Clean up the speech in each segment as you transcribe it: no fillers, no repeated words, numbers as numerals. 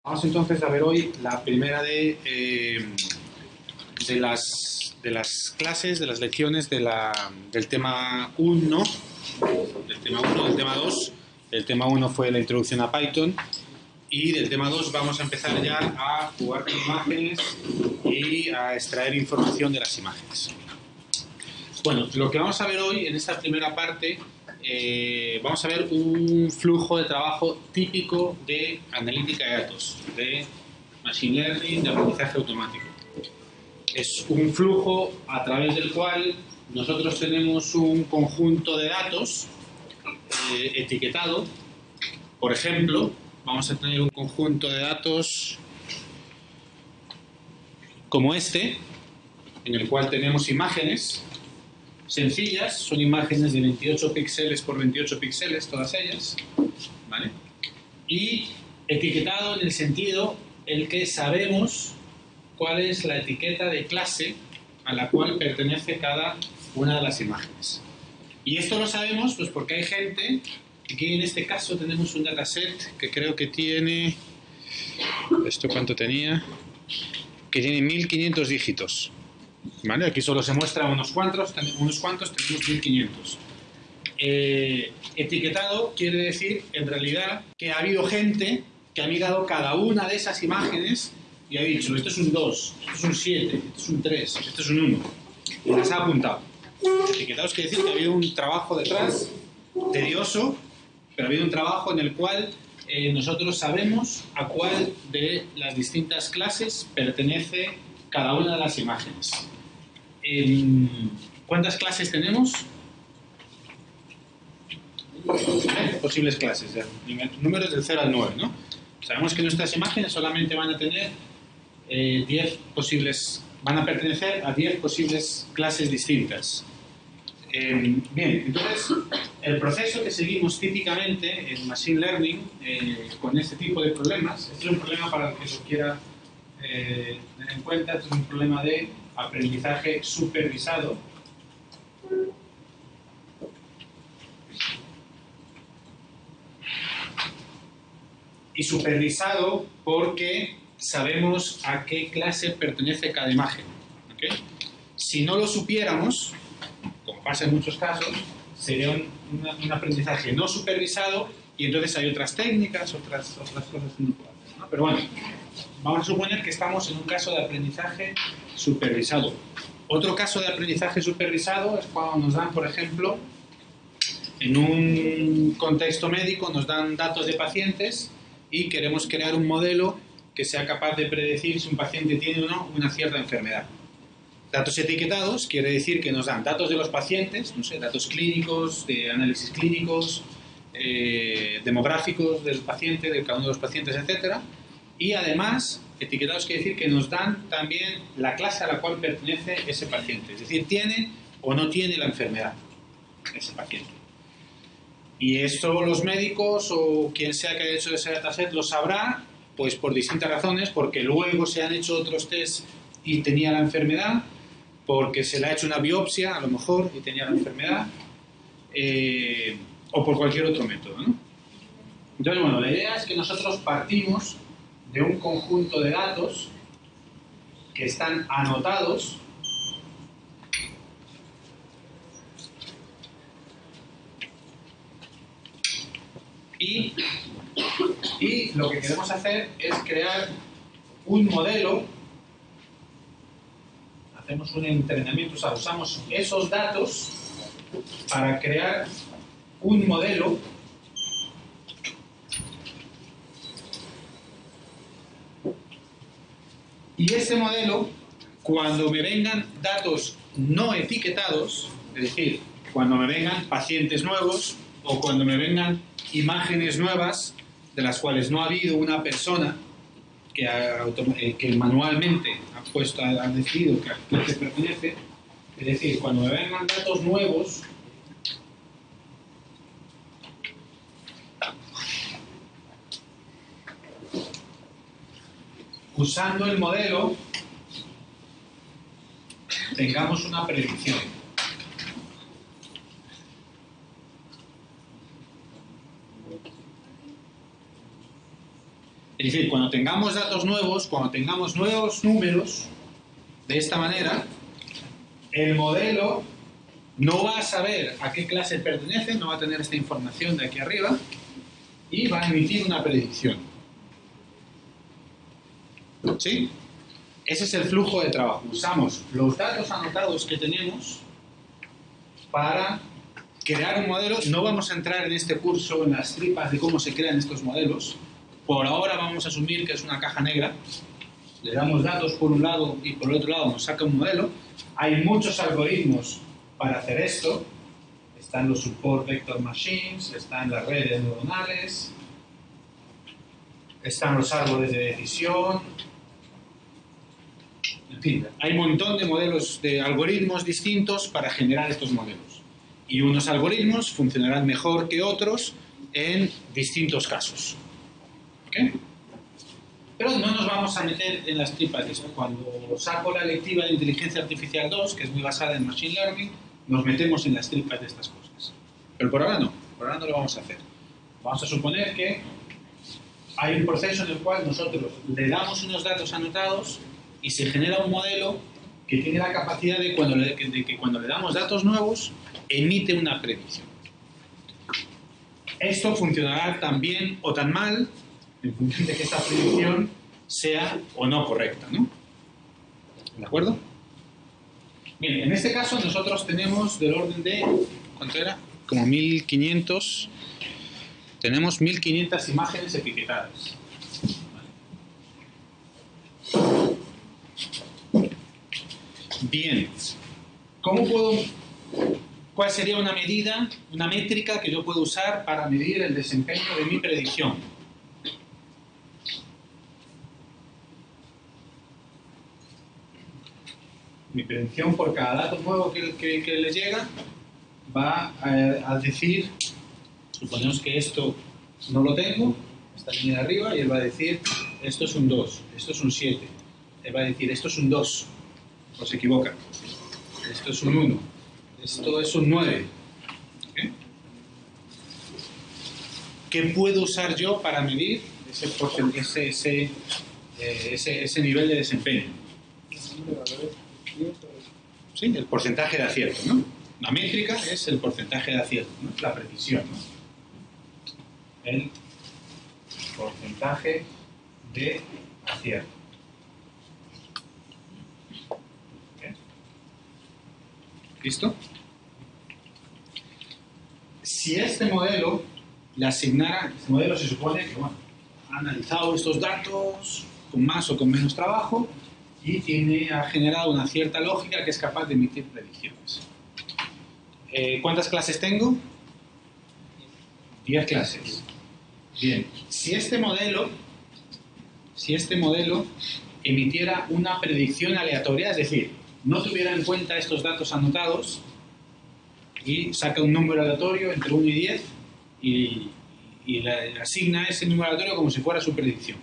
Vamos entonces a ver hoy la primera de las clases, de las lecciones del tema 1, del tema 2. El tema 1 fue la introducción a Python y del tema 2 vamos a empezar ya a jugar con imágenes y a extraer información de las imágenes. Bueno, lo que vamos a ver hoy en esta primera parte, vamos a ver un flujo de trabajo típico de analítica de datos, de machine learning, de aprendizaje automático. Es un flujo a través del cual nosotros tenemos un conjunto de datos etiquetado. Por ejemplo, vamos a tener un conjunto de datos como este, en el cual tenemos imágenes sencillas, son imágenes de 28 píxeles por 28 píxeles, todas ellas, ¿vale? Y etiquetado en el sentido en que sabemos cuál es la etiqueta de clase a la cual pertenece cada una de las imágenes. Y esto lo sabemos pues porque hay gente, aquí en este caso tenemos un dataset que creo que tiene, ¿esto cuánto tenía? Que tiene 1500 dígitos. ¿Vale? Aquí solo se muestran unos cuantos, tenemos 1500. Etiquetado quiere decir, en realidad, que ha habido gente que ha mirado cada una de esas imágenes y ha dicho, esto es un 2, esto es un 7, esto es un 3, esto es un 1. Y las ha apuntado. Etiquetados quiere decir que ha habido un trabajo detrás, tedioso, pero ha habido un trabajo en el cual nosotros sabemos a cuál de las distintas clases pertenece cada una de las imágenes. ¿Cuántas clases tenemos? Posibles clases, números del 0 al 9, ¿no? Sabemos que nuestras imágenes solamente van a tener 10 posibles, van a pertenecer a 10 posibles clases distintas. Bien, entonces, el proceso que seguimos típicamente en Machine Learning con este tipo de problemas, este es un problema para el que se quiera tener en cuenta, este es un problema de aprendizaje supervisado. Y supervisado porque sabemos a qué clase pertenece cada imagen. ¿Okay? Si no lo supiéramos, como pasa en muchos casos, sería un aprendizaje no supervisado y entonces hay otras técnicas, otras cosas que no puedo hacer, ¿no? Pero bueno, vamos a suponer que estamos en un caso de aprendizaje supervisado. Otro caso de aprendizaje supervisado es cuando nos dan, por ejemplo, en un contexto médico, nos dan datos de pacientes y queremos crear un modelo que sea capaz de predecir si un paciente tiene o no una cierta enfermedad. Datos etiquetados quiere decir que nos dan datos de los pacientes, no sé, datos clínicos, de análisis clínicos, demográficos del paciente, de cada uno de los pacientes, etc. Y además, etiquetados quiere decir que nos dan también la clase a la cual pertenece ese paciente. Es decir, tiene o no tiene la enfermedad ese paciente. Y esto los médicos o quien sea que haya hecho ese dataset lo sabrá, pues por distintas razones, porque luego se han hecho otros test y tenía la enfermedad, porque se le ha hecho una biopsia a lo mejor y tenía la enfermedad, o por cualquier otro método, ¿no? Entonces, bueno, la idea es que nosotros partimos de un conjunto de datos que están anotados y lo que queremos hacer es crear un modelo, hacemos un entrenamiento, o sea, usamos esos datos para crear un modelo y ese modelo, cuando me vengan datos no etiquetados, es decir, cuando me vengan pacientes nuevos o cuando me vengan imágenes nuevas de las cuales no ha habido una persona que manualmente ha decidido que a qué pertenece, es decir, cuando me vengan datos nuevos, usando el modelo, tengamos una predicción. Es decir, cuando tengamos datos nuevos, cuando tengamos nuevos números, de esta manera, el modelo no va a saber a qué clase pertenece, no va a tener esta información de aquí arriba y va a emitir una predicción. ¿Sí? Ese es el flujo de trabajo. Usamos los datos anotados que tenemos para crear un modelo. No vamos a entrar en este curso en las tripas de cómo se crean estos modelos. Por ahora vamos a asumir que es una caja negra. Le damos datos por un lado y por el otro lado nos saca un modelo. Hay muchos algoritmos para hacer esto. Están los support vector machines, están las redes neuronales, están los árboles de decisión. En fin, hay un montón de modelos, de algoritmos distintos para generar estos modelos. Y unos algoritmos funcionarán mejor que otros en distintos casos. ¿Ok? Pero no nos vamos a meter en las tripas de esto. Cuando saco la lectiva de Inteligencia Artificial 2, que es muy basada en Machine Learning, nos metemos en las tripas de estas cosas. Pero por ahora no. Por ahora no lo vamos a hacer. Vamos a suponer que hay un proceso en el cual nosotros le damos unos datos anotados y se genera un modelo que tiene la capacidad de que cuando le damos datos nuevos, emite una predicción. Esto funcionará tan bien o tan mal en función de que esta predicción sea o no correcta, ¿no? ¿De acuerdo? Bien, en este caso nosotros tenemos del orden de, ¿cuánto era? Como 1500, tenemos 1500 imágenes etiquetadas. Bien, ¿cuál sería una medida, una métrica que yo puedo usar para medir el desempeño de mi predicción? Mi predicción por cada dato nuevo que le llega va a decir, suponemos que esto no lo tengo, esta línea de arriba, y él va a decir, esto es un 2, esto es un 7. Él va a decir, esto es un 2, o se equivoca. Esto es un 1, esto es un 9. ¿Okay? ¿Qué puedo usar yo para medir ese nivel de desempeño? Sí, el porcentaje de acierto, ¿no? La métrica es el porcentaje de acierto, ¿no? La precisión, ¿no? El porcentaje de acierto. ¿Okay? ¿Listo? Si este modelo le asignara, este modelo se supone que, bueno, ha analizado estos datos con más o con menos trabajo y ha generado una cierta lógica que es capaz de emitir predicciones. ¿Cuántas clases tengo? 10 clases. Bien, si este modelo emitiera una predicción aleatoria, es decir, no tuviera en cuenta estos datos anotados y saca un número aleatorio entre 1 y 10 y le asigna ese número aleatorio como si fuera su predicción.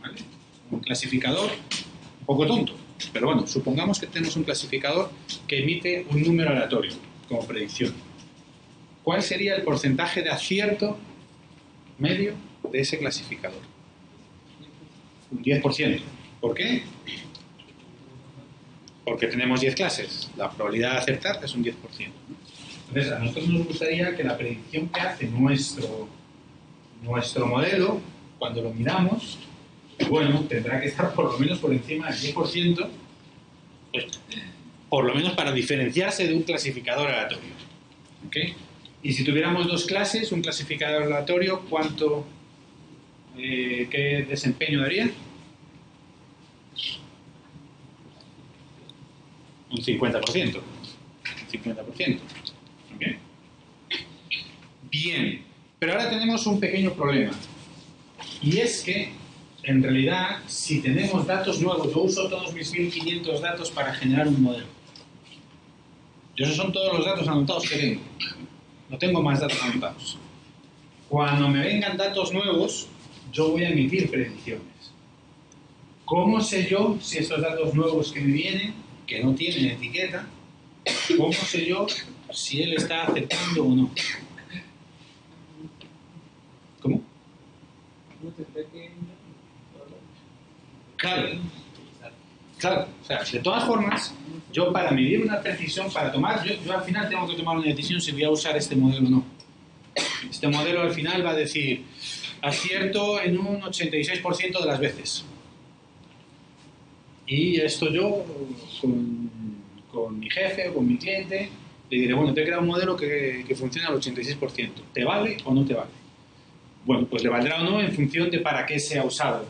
¿Vale? Un clasificador un poco tonto, pero bueno, supongamos que tenemos un clasificador que emite un número aleatorio como predicción. ¿Cuál sería el porcentaje de acierto medio de ese clasificador? Un 10%. ¿Por qué? Porque tenemos 10 clases. La probabilidad de acertar es un 10%. Entonces, a nosotros nos gustaría que la predicción que hace nuestro modelo, cuando lo miramos, bueno, tendrá que estar por lo menos por encima del 10%, pues, por lo menos para diferenciarse de un clasificador aleatorio. ¿Okay? Y si tuviéramos dos clases, un clasificador aleatorio, ¿qué desempeño daría? Un 50%. Un 50%. ¿Okay? Bien, pero ahora tenemos un pequeño problema. Y es que, en realidad, si tenemos datos nuevos, yo uso todos mis 1500 datos para generar un modelo. Esos son todos los datos anotados que tengo. No tengo más datos anotados. Cuando me vengan datos nuevos, yo voy a emitir predicciones. ¿Cómo sé yo si estos datos nuevos que me vienen, que no tienen etiqueta, cómo sé yo si él está aceptando o no? ¿Cómo? Claro, claro. O sea, de todas formas, yo para medir una precisión, para tomar, yo al final tengo que tomar una decisión si voy a usar este modelo o no. Este modelo al final va a decir acierto en un 86% de las veces. Y esto yo, con mi jefe o con mi cliente, le diré, bueno, te he creado un modelo que funciona al 86%. ¿Te vale o no te vale? Bueno, pues le valdrá o no en función de para qué se ha usado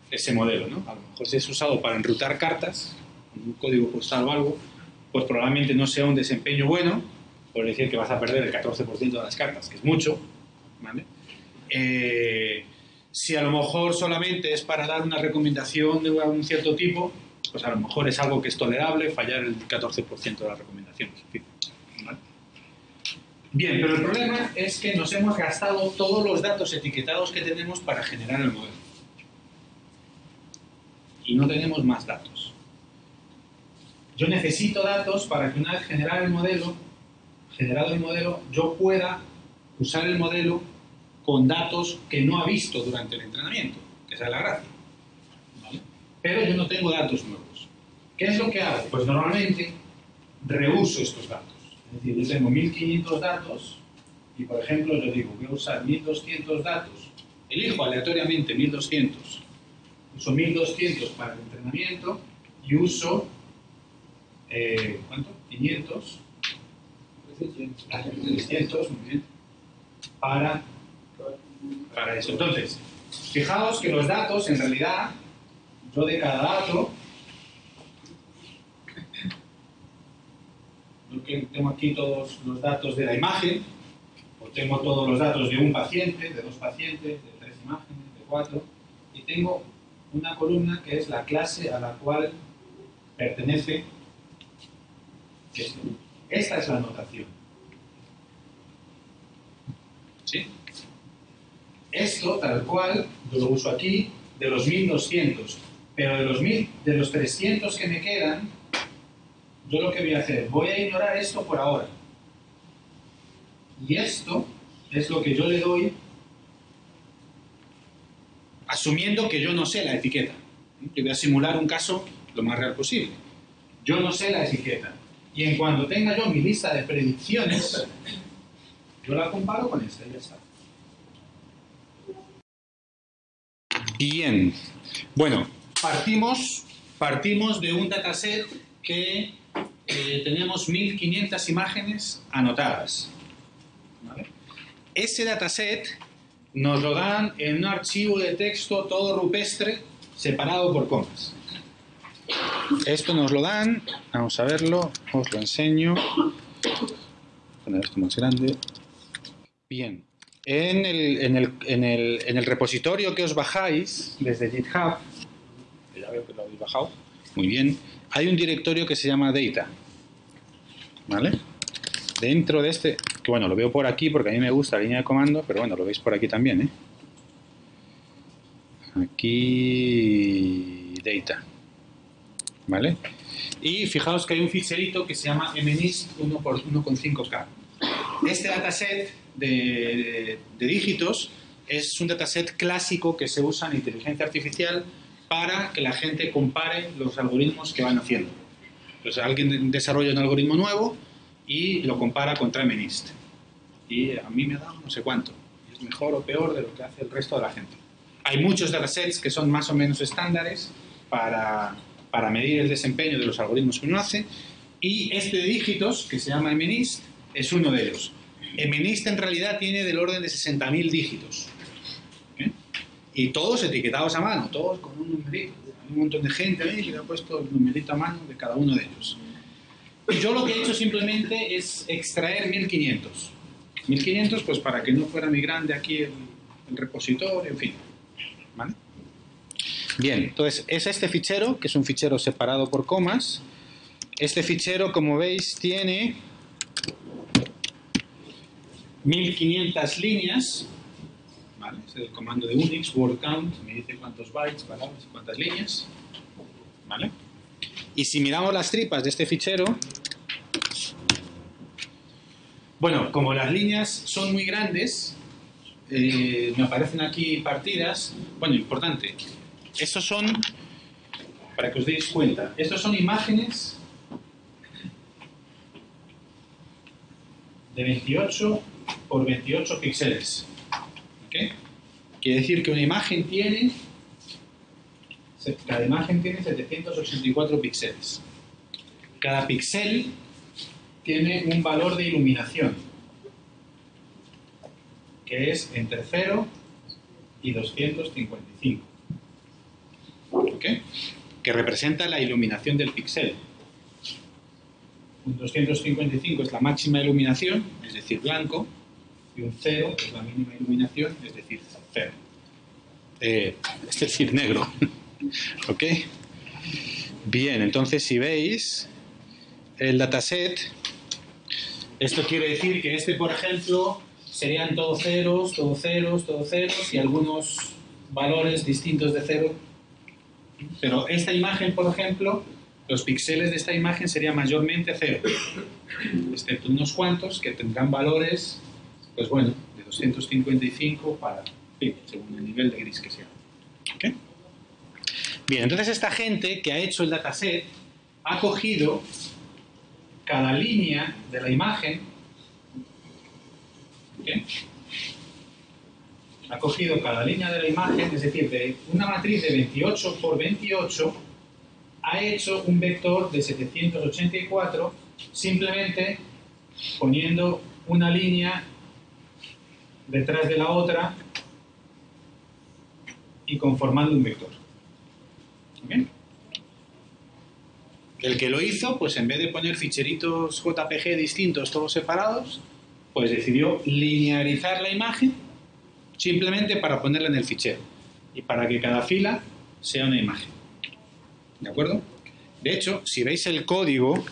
ese modelo, ¿no? A lo mejor si es usado para enrutar cartas, un código postal o algo, pues probablemente no sea un desempeño bueno, por decir que vas a perder el 14% de las cartas, que es mucho, ¿vale? Si a lo mejor solamente es para dar una recomendación de un cierto tipo, pues a lo mejor es algo que es tolerable, fallar el 14% de las recomendaciones. En fin, ¿vale? Bien, pero el problema es que nos hemos gastado todos los datos etiquetados que tenemos para generar el modelo. Y no tenemos más datos. Yo necesito datos para que una vez generado el modelo, yo pueda usar el modelo con datos que no ha visto durante el entrenamiento, que esa es la gracia. ¿Vale? Pero yo no tengo datos nuevos. ¿Qué es lo que hago? Pues normalmente reuso estos datos. Es decir, yo tengo 1500 datos y, por ejemplo, yo digo, voy a usar 1200 datos. Elijo aleatoriamente 1200. Uso 1200 para el entrenamiento y uso, ¿cuánto? 500. 300, muy bien. Para eso. Entonces, fijaos que los datos, en realidad, yo de cada dato, yo tengo aquí todos los datos de la imagen, o tengo todos los datos de un paciente, de dos pacientes, de 3 imágenes, de 4, y tengo una columna que es la clase a la cual pertenece esto. Esta es la notación. ¿Sí? Esto, tal cual, yo lo uso aquí, de los 1200. Pero de los 300 que me quedan, yo lo que voy a hacer, voy a ignorar esto por ahora. Y esto es lo que yo le doy, asumiendo que yo no sé la etiqueta. Yo voy a simular un caso lo más real posible. Yo no sé la etiqueta. Y en cuanto tenga yo mi lista de predicciones, yo la comparo con esta y ya está. Bien. Bueno, partimos de un dataset que tenemos 1500 imágenes anotadas. ¿Vale? Ese dataset nos lo dan en un archivo de texto todo rupestre, separado por comas. Esto nos lo dan, vamos a verlo, os lo enseño. Voy a poner esto más grande. Bien. En el repositorio que os bajáis desde GitHub, que ya veo que lo habéis bajado, muy bien, hay un directorio que se llama Data. ¿Vale? Dentro de este, que bueno, lo veo por aquí porque a mí me gusta la línea de comando, pero bueno, lo veis por aquí también, ¿eh? Aquí, Data. ¿Vale? Y fijaos que hay un ficherito que se llama MNIST 1.5K. Este dataset de dígitos es un dataset clásico que se usa en inteligencia artificial para que la gente compare los algoritmos que van haciendo. Entonces alguien desarrolla un algoritmo nuevo y lo compara contra MNIST. Y a mí me da no sé cuánto. Es mejor o peor de lo que hace el resto de la gente. Hay muchos datasets que son más o menos estándares para medir el desempeño de los algoritmos que uno hace. Y este de dígitos, que se llama MNIST, es uno de ellos. MNIST en realidad tiene del orden de 60.000 dígitos. ¿Eh? Y todos etiquetados a mano, todos con un numerito. Hay un montón de gente ahí que le ha puesto el numerito a mano de cada uno de ellos. Yo lo que he hecho simplemente es extraer 1500. 1500 pues para que no fuera muy grande aquí el repositorio, en fin. ¿Vale? Bien, entonces es este fichero, que es un fichero separado por comas. Este fichero, como veis, tiene 1500 líneas. ¿Vale? Es el comando de Unix, word count, me dice cuántos bytes, palabras, cuántas líneas. ¿Vale? Y si miramos las tripas de este fichero, bueno, como las líneas son muy grandes, me aparecen aquí partidas. Bueno, importante. Estos son, para que os deis cuenta, estos son imágenes de 28 por 28 píxeles. ¿Okay? Quiere decir que una imagen tiene, cada imagen tiene 784 píxeles. Cada píxel tiene un valor de iluminación, que es entre 0 y 255. ¿Okay? Que representa la iluminación del píxel. Un 255 es la máxima iluminación, es decir, blanco, y un 0 es la mínima iluminación, es decir, 0. Es decir, negro. ¿Ok? Bien, entonces si veis el dataset, esto quiere decir que este, por ejemplo, serían todos ceros, todos ceros, todos ceros y algunos valores distintos de 0. Pero esta imagen, por ejemplo, los píxeles de esta imagen serían mayormente 0, excepto unos cuantos que tendrán valores, pues bueno, de 255 para, según el nivel de gris que sea. ¿Okay? Bien, entonces esta gente que ha hecho el dataset ha cogido cada línea de la imagen, ¿okay? Ha cogido cada línea de la imagen, es decir, de una matriz de 28 por 28, ha hecho un vector de 784 simplemente poniendo una línea detrás de la otra y conformando un vector. ¿Okay? El que lo hizo, pues en vez de poner ficheritos JPG distintos, todos separados, pues decidió linearizar la imagen simplemente para ponerla en el fichero y para que cada fila sea una imagen. ¿De acuerdo? De hecho, si veis el código,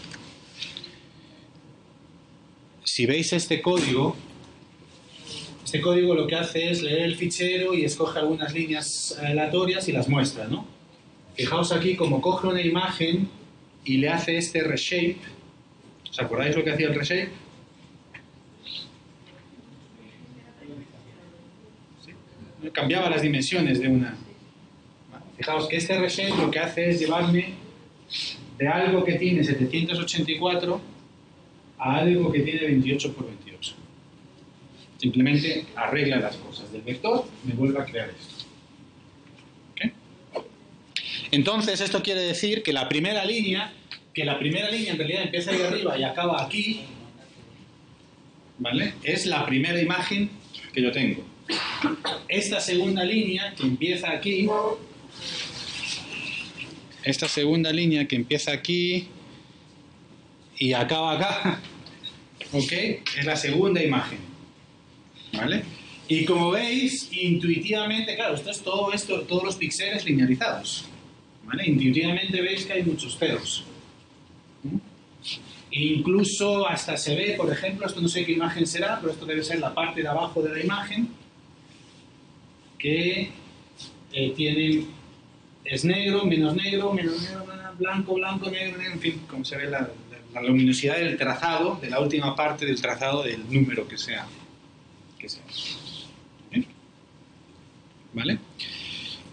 si veis este código lo que hace es leer el fichero y escoge algunas líneas aleatorias y las muestra, ¿no? Fijaos aquí como coge una imagen y le hace este reshape. ¿Os acordáis lo que hacía el reshape? ¿Sí? Cambiaba las dimensiones de una. Fijaos que este reshape lo que hace es llevarme de algo que tiene 784 a algo que tiene 28 por 28. Simplemente arregla las cosas. Del vector me vuelve a crear esto. ¿Okay? Entonces esto quiere decir que la primera línea en realidad empieza ahí arriba y acaba aquí, ¿vale? Es la primera imagen que yo tengo. Esta segunda línea que empieza aquí, y acaba acá, ¿ok? Es la segunda imagen, ¿vale? Y como veis, intuitivamente, claro, todos los píxeles linearizados, ¿vale? Intuitivamente veis que hay muchos ceros. Incluso hasta se ve, por ejemplo, esto no sé qué imagen será, pero esto debe ser la parte de abajo de la imagen, que es negro, menos negro, blanco, blanco, negro, negro, en fin, como se ve la luminosidad del trazado, de la última parte del trazado del número que sea. ¿Vale?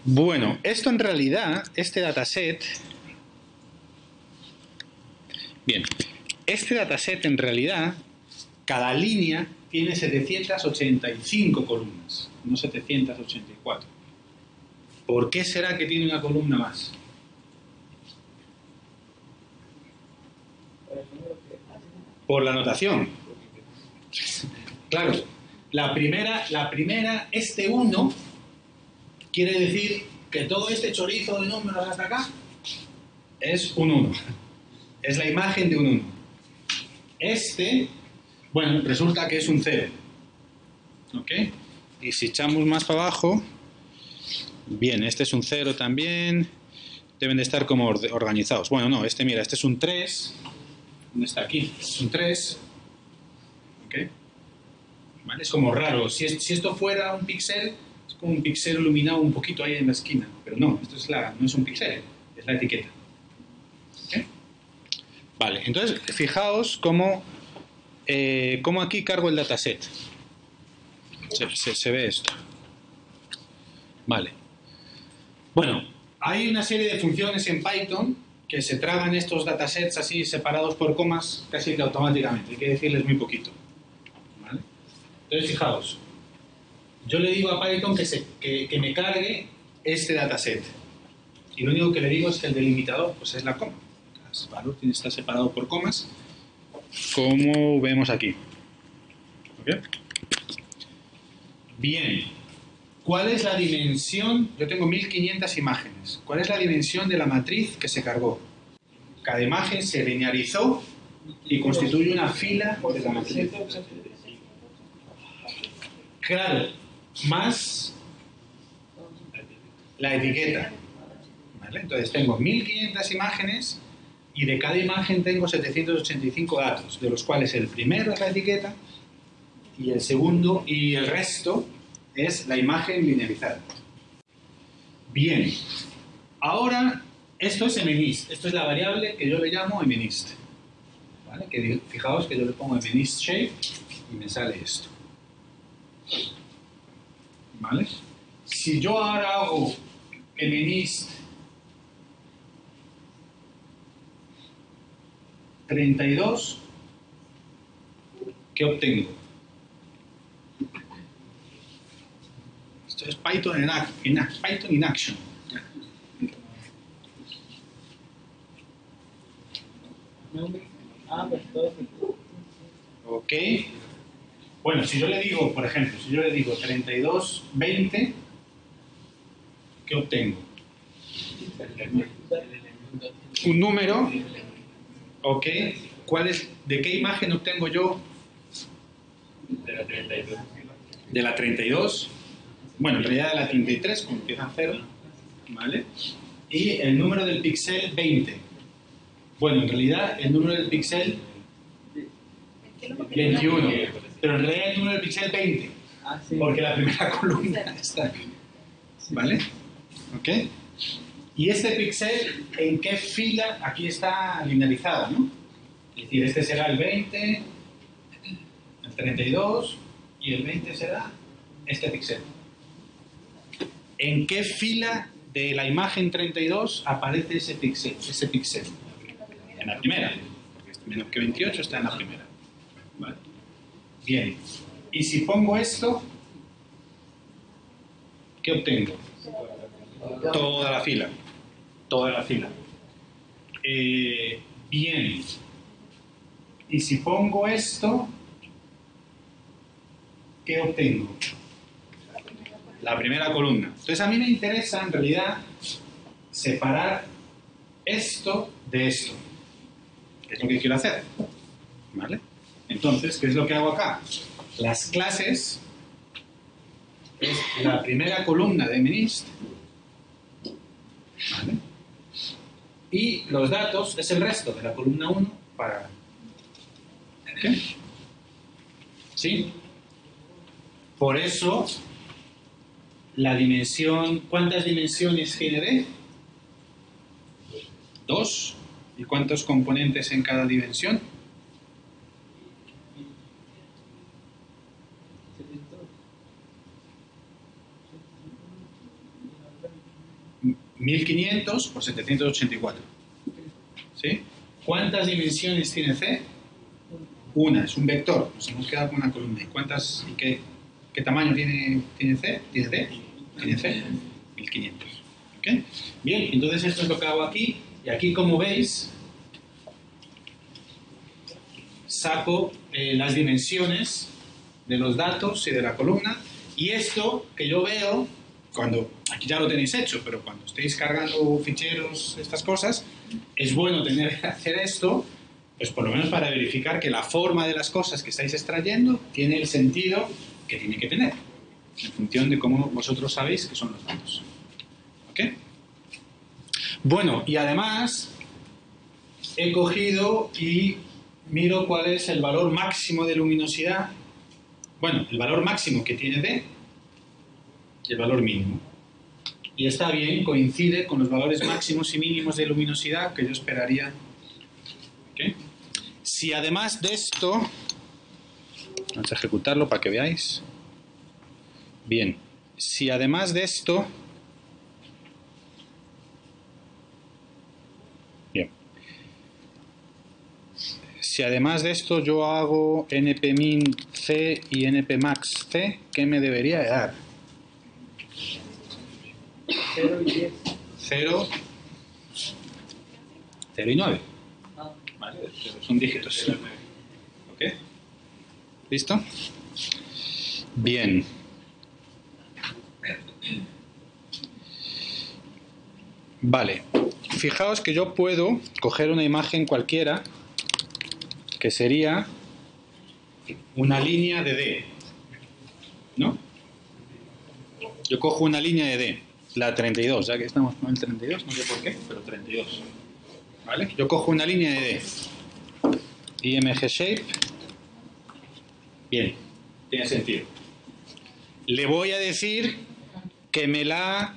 Bueno, esto en realidad, este dataset en realidad, cada línea tiene 785 columnas, no 784. ¿Por qué será que tiene una columna más? Por la notación. Claro, la primera, este 1, quiere decir que todo este chorizo de números hasta acá es un 1. Es la imagen de un 1. Este, bueno, resulta que es un 0. ¿Ok? Y si echamos más para abajo, bien, este es un 0 también. Deben de estar como organizados. Bueno, no, mira, este es un 3. ¿Dónde está aquí? Es un 3. ¿Ok? ¿Vale? Es como raro. Si esto fuera un píxel, es como un píxel iluminado un poquito ahí en la esquina. Pero no, no es un píxel, es la etiqueta. ¿Ok? Vale, entonces fijaos cómo aquí cargo el dataset. Se ve esto. Vale. Bueno, hay una serie de funciones en Python que se tragan estos datasets así separados por comas casi que automáticamente. Hay que decirles muy poquito. ¿Vale? Entonces, fijaos. Yo le digo a Python que me cargue este dataset. Y lo único que le digo es que el delimitador pues es la coma. El valor tiene que estar separado por comas, como vemos aquí. ¿Okay? Bien. ¿Cuál es la dimensión? Yo tengo 1500 imágenes. ¿Cuál es la dimensión de la matriz que se cargó? Cada imagen se linearizó y constituye una fila de la matriz. Claro, más la etiqueta. ¿Vale? Entonces tengo 1500 imágenes y de cada imagen tengo 785 datos, de los cuales el primero es la etiqueta y el segundo y el resto es la imagen linearizada. Bien, ahora esto es mnist, esto es la variable que yo le llamo mnist. ¿Vale? Que, fijaos que yo le pongo mnist shape y me sale esto. ¿Vale? Si yo ahora hago mnist 32, ¿qué obtengo? Esto es Python Python in action. Ok. Bueno, si yo le digo, por ejemplo, si yo le digo 3220, ¿qué obtengo? Un número. Ok. ¿De qué imagen obtengo yo? De la 32. De la 32. Bueno, en realidad de la 33, como empieza en 0. ¿Vale? Y el número del píxel 20. Bueno, en realidad el número del píxel 21. Pero en realidad el número del píxel 20. Porque la primera columna está aquí. ¿Vale? ¿Ok? Y este píxel, ¿en qué fila? Aquí está linearizado, ¿no? Es decir, este será el 20, el 32 y el 20 será este píxel. ¿En qué fila de la imagen 32 aparece ese píxel? En la primera, porque es menos que 28 está en la primera. ¿Vale? Bien. Y si pongo esto, ¿qué obtengo? Toda la fila. Toda la fila. Bien. Y si pongo esto, ¿qué obtengo? La primera columna. Entonces a mí me interesa en realidad separar esto de esto. Es lo que quiero hacer. ¿Vale? Entonces, ¿qué es lo que hago acá? Las clases es la primera columna de mnist. ¿Vale? Y los datos es el resto de la columna 1 para... ¿Qué? ¿Sí? Por eso, la dimensión... ¿Cuántas dimensiones tiene D? 2. ¿Y cuántos componentes en cada dimensión? 1500 por 784. ¿Sí? ¿Cuántas dimensiones tiene C? Una, es un vector. Nos hemos quedado con una columna. ¿Y qué tamaño tiene C? ¿Tiene D? Tiene C. 1500. ¿Ok? Bien, entonces esto es lo que hago aquí. Y aquí, como veis, saco las dimensiones de los datos y de la columna. Y esto que yo veo, aquí ya lo tenéis hecho, pero cuando estéis cargando ficheros, estas cosas, es bueno tener que hacer esto, pues por lo menos para verificar que la forma de las cosas que estáis extrayendo tiene el sentido que tiene que tener, en función de cómo vosotros sabéis que son los datos. ¿Ok? Bueno, y además he cogido y miro cuál es el valor máximo de luminosidad. Bueno, el valor máximo que tiene D y el valor mínimo. Y está bien, coincide con los valores máximos y mínimos de luminosidad que yo esperaría. ¿Okay? Si además de esto, vamos a ejecutarlo para que veáis. Bien, si además de esto... Bien. Si además de esto yo hago npmin c y npmax c, ¿qué me debería de dar? 0 y 10. 0 y 9. Vale, son dígitos. ¿Ok? ¿Listo? Bien. Vale. Fijaos que yo puedo coger una imagen cualquiera que sería una línea de D. ¿No? Yo cojo una línea de D, la 32, ya que estamos con el 32, no sé por qué, pero 32. ¿Vale? Yo cojo una línea de D. IMG Shape. Bien, tiene sentido. Le voy a decir que me la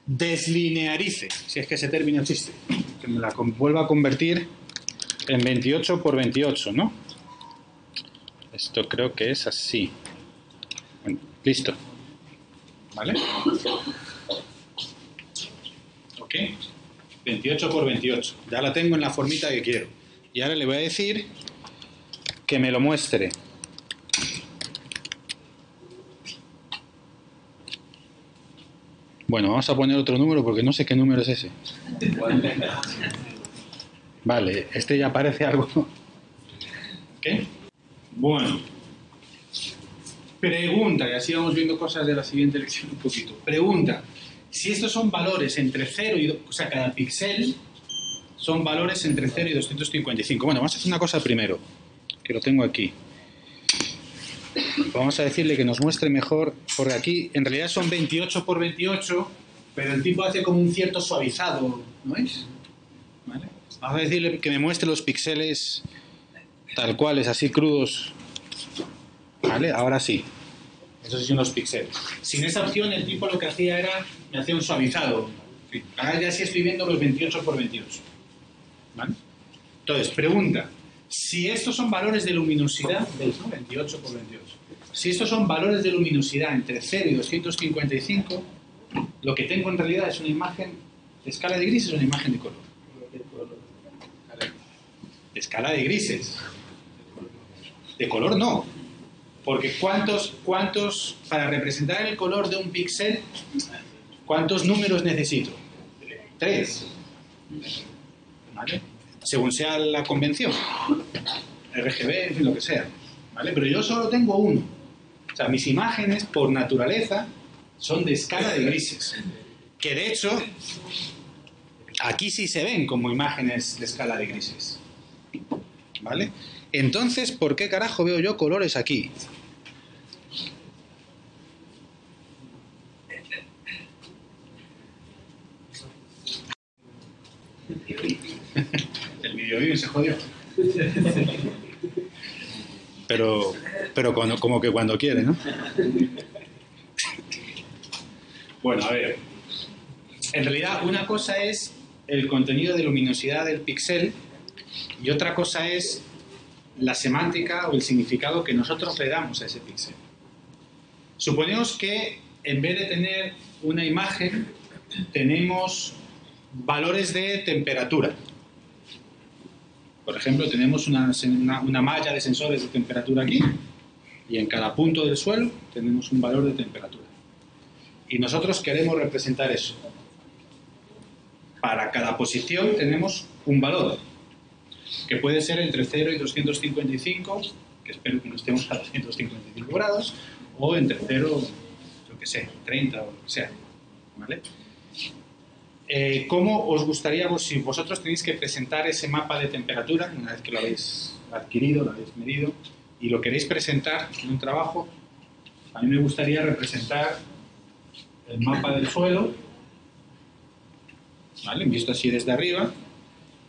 deslinearice, si es que ese término existe. Que me la vuelva a convertir en 28 por 28, ¿no? Esto creo que es así. Bueno, listo. ¿Vale? Ok. 28 por 28. Ya la tengo en la formita que quiero. Y ahora le voy a decir que me lo muestre. Bueno, vamos a poner otro número porque no sé qué número es ese. Vale, este ya parece algo. ¿Ok? Bueno. Pregunta, y así vamos viendo cosas de la siguiente lección un poquito. Pregunta, si estos son valores entre 0 y... O sea, cada píxel son valores entre 0 y 255. Bueno, vamos a hacer una cosa primero, que lo tengo aquí. Vamos a decirle que nos muestre mejor, porque aquí en realidad son 28 por 28, pero el tipo hace como un cierto suavizado, ¿no es? ¿Vale? Vamos a decirle que me muestre los píxeles tal cuales, así crudos. ¿Vale? Ahora sí. Esos son los píxeles. Sin esa opción, el tipo lo que hacía era, me hacía un suavizado. Ahora ya sí estoy viendo los 28 por 28. ¿Vale? Entonces, pregunta. Si estos son valores de luminosidad, ¿veis, no? 28 por 28. Si estos son valores de luminosidad entre 0 y 255, lo que tengo en realidad es una imagen de escala de grises o una imagen de color. De escala de grises. De color no. Porque ¿cuántos, para representar el color de un píxel, cuántos números necesito? 3. ¿Vale? Según sea la convención. RGB, en fin, lo que sea. ¿Vale? Pero yo solo tengo uno. O sea, mis imágenes, por naturaleza, son de escala de grises. Que de hecho, aquí sí se ven como imágenes de escala de grises. ¿Vale? Entonces, ¿por qué carajo veo yo colores aquí? El video se jodió. Pero como que cuando quiere, ¿no? Bueno, a ver. En realidad, una cosa es el contenido de luminosidad del píxel y otra cosa es la semántica o el significado que nosotros le damos a ese píxel. Suponemos que en vez de tener una imagen, tenemos valores de temperatura. Por ejemplo, tenemos una malla de sensores de temperatura aquí y en cada punto del suelo tenemos un valor de temperatura. Y nosotros queremos representar eso. Para cada posición tenemos un valor, que puede ser entre 0 y 255, que espero que no estemos a 255 grados, o entre 0, yo que sé, 30 o lo que sea. ¿Vale? ¿Cómo os gustaría, si vosotros tenéis que presentar ese mapa de temperatura, una vez que lo habéis adquirido, lo habéis medido, y lo queréis presentar en un trabajo? A mí me gustaría representar el mapa del suelo, ¿vale? Visto así desde arriba,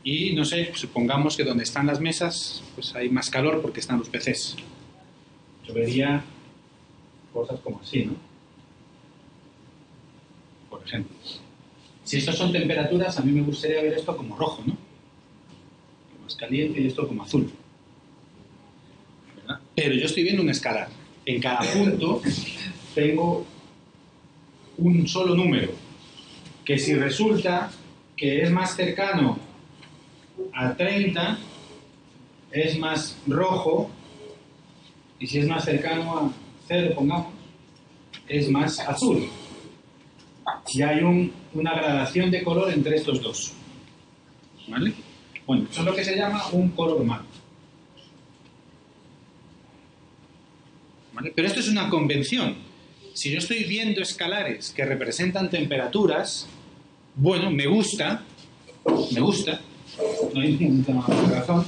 y no sé, supongamos que donde están las mesas, pues hay más calor porque están los PCs. Yo vería cosas como así, ¿no? Por ejemplo. Si estos son temperaturas, a mí me gustaría ver esto como rojo, ¿no? Más caliente y esto como azul. ¿Verdad? Pero yo estoy viendo un escalar. En cada punto tengo un solo número, que si resulta que es más cercano a 30, es más rojo, y si es más cercano a 0, pongamos, es más azul. Y hay una gradación de color entre estos dos. ¿Vale? Bueno, eso es lo que se llama un color map. ¿Vale? Pero esto es una convención. Si yo estoy viendo escalares que representan temperaturas, bueno, me gusta, no hay ninguna razón,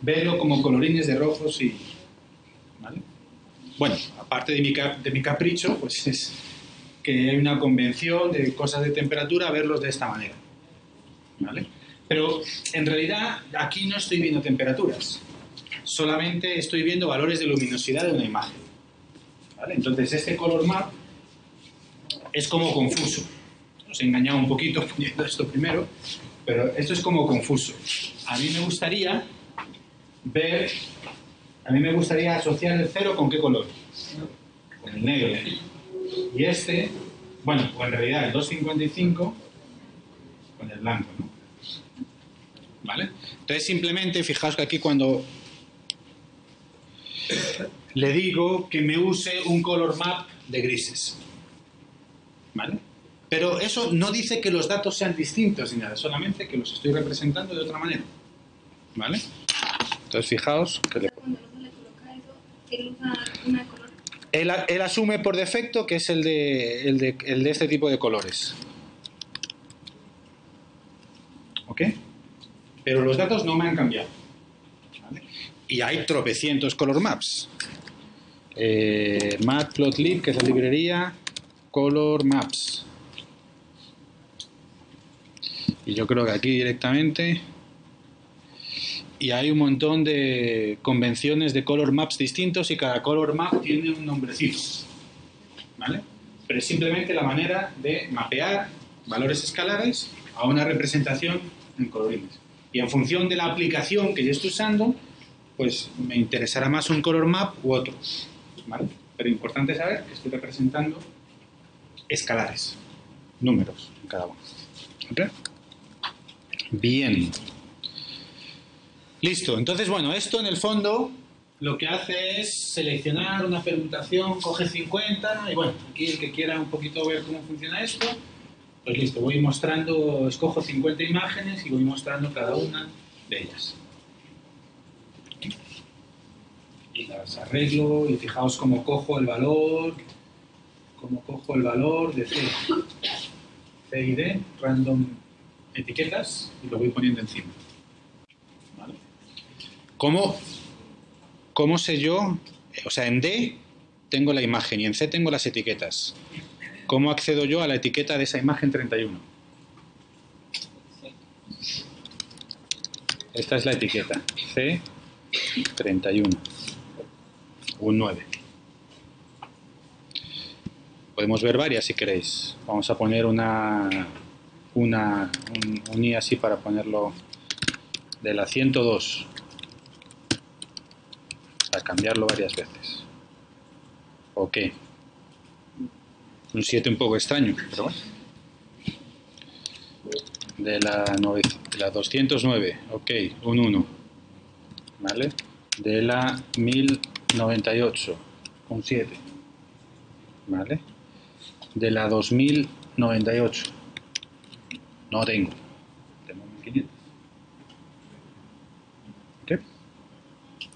verlo como colorines de rojos y... ¿vale? Bueno, aparte de mi capricho, pues es que hay una convención de cosas de temperatura, verlos de esta manera. ¿Vale? Pero en realidad aquí no estoy viendo temperaturas, solamente estoy viendo valores de luminosidad de una imagen. ¿Vale? Entonces este color map es como confuso. Os he engañado un poquito poniendo esto primero, pero esto es como confuso. A mí me gustaría asociar el 0 con qué color. Con el negro. Y este, bueno, o en realidad el 255 con el blanco, ¿no? ¿Vale? Entonces simplemente fijaos que aquí cuando le digo que me use un color map de grises, ¿vale? Pero eso no dice que los datos sean distintos ni nada, solamente que los estoy representando de otra manera, ¿vale? Entonces fijaos que Cuando uno le coloca eso, él usa una de color. él asume por defecto que es el de este tipo de colores, ¿ok? Pero los datos no me han cambiado, ¿vale? Y hay tropecientos color maps. Matplotlib, que es la librería, color maps. Y yo creo que aquí directamente... Y hay un montón de convenciones de color maps distintos y cada color map tiene un nombrecito, ¿vale? Pero es simplemente la manera de mapear valores escalares a una representación en colorines. Y en función de la aplicación que yo estoy usando, pues me interesará más un color map u otro, ¿vale? Pero importante saber que estoy representando escalares, números en cada uno. ¿Ok? Bien. Listo. Entonces, bueno, esto en el fondo lo que hace es seleccionar una permutación, coge 50 y bueno, aquí el que quiera un poquito ver cómo funciona esto, pues listo, voy mostrando, escojo 50 imágenes y voy mostrando cada una de ellas. Y las arreglo y fijaos cómo cojo el valor de C y D, random etiquetas, y lo voy poniendo encima. ¿Vale? ¿Cómo sé yo? O sea, en D tengo la imagen y en C tengo las etiquetas. ¿Cómo accedo yo a la etiqueta de esa imagen 31? Esta es la etiqueta, C31, un 9. Podemos ver varias si queréis. Vamos a poner un I así para ponerlo de la 102. Para cambiarlo varias veces. Ok. Un 7 un poco extraño, pero bueno. De la 209, ok, un 1. ¿Vale? De la 1098, un 7. ¿Vale? De la 2098, no tengo 1500. ¿Ok?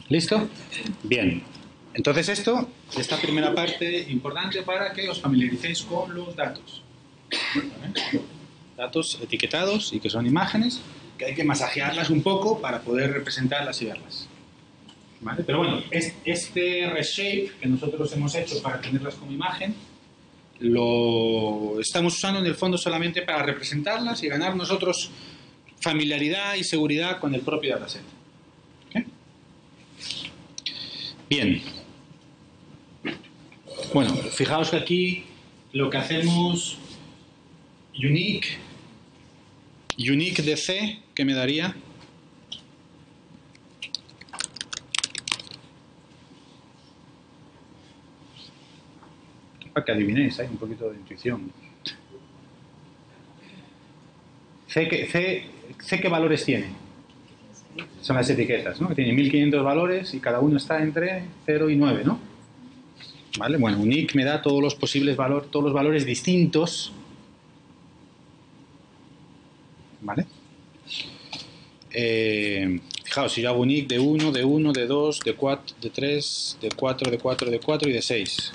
¿Listo? Bien. Entonces esta primera parte importante para que os familiaricéis con los datos. ¿Vale? Datos etiquetados y que son imágenes, que hay que masajearlas un poco para poder representarlas y verlas. ¿Vale? Pero bueno, este reshape que nosotros hemos hecho para tenerlas como imagen, lo estamos usando en el fondo solamente para representarlas y ganar nosotros familiaridad y seguridad con el propio dataset. ¿Okay? Bien. Bueno, fijaos que aquí lo que hacemos unique de C, ¿qué me daría? Para que adivinéis, hay un poquito de intuición. C ¿qué valores tiene? Son las etiquetas, ¿no? Que tiene 1500 valores y cada uno está entre 0 y 9, ¿no? ¿Vale? Bueno, unique me da todos los posibles valores, todos los valores distintos. ¿Vale? Fijaos, si yo hago unique de 1, de 1, de 2, de 4, de 3, de 4, de 4, de 4 y de 6.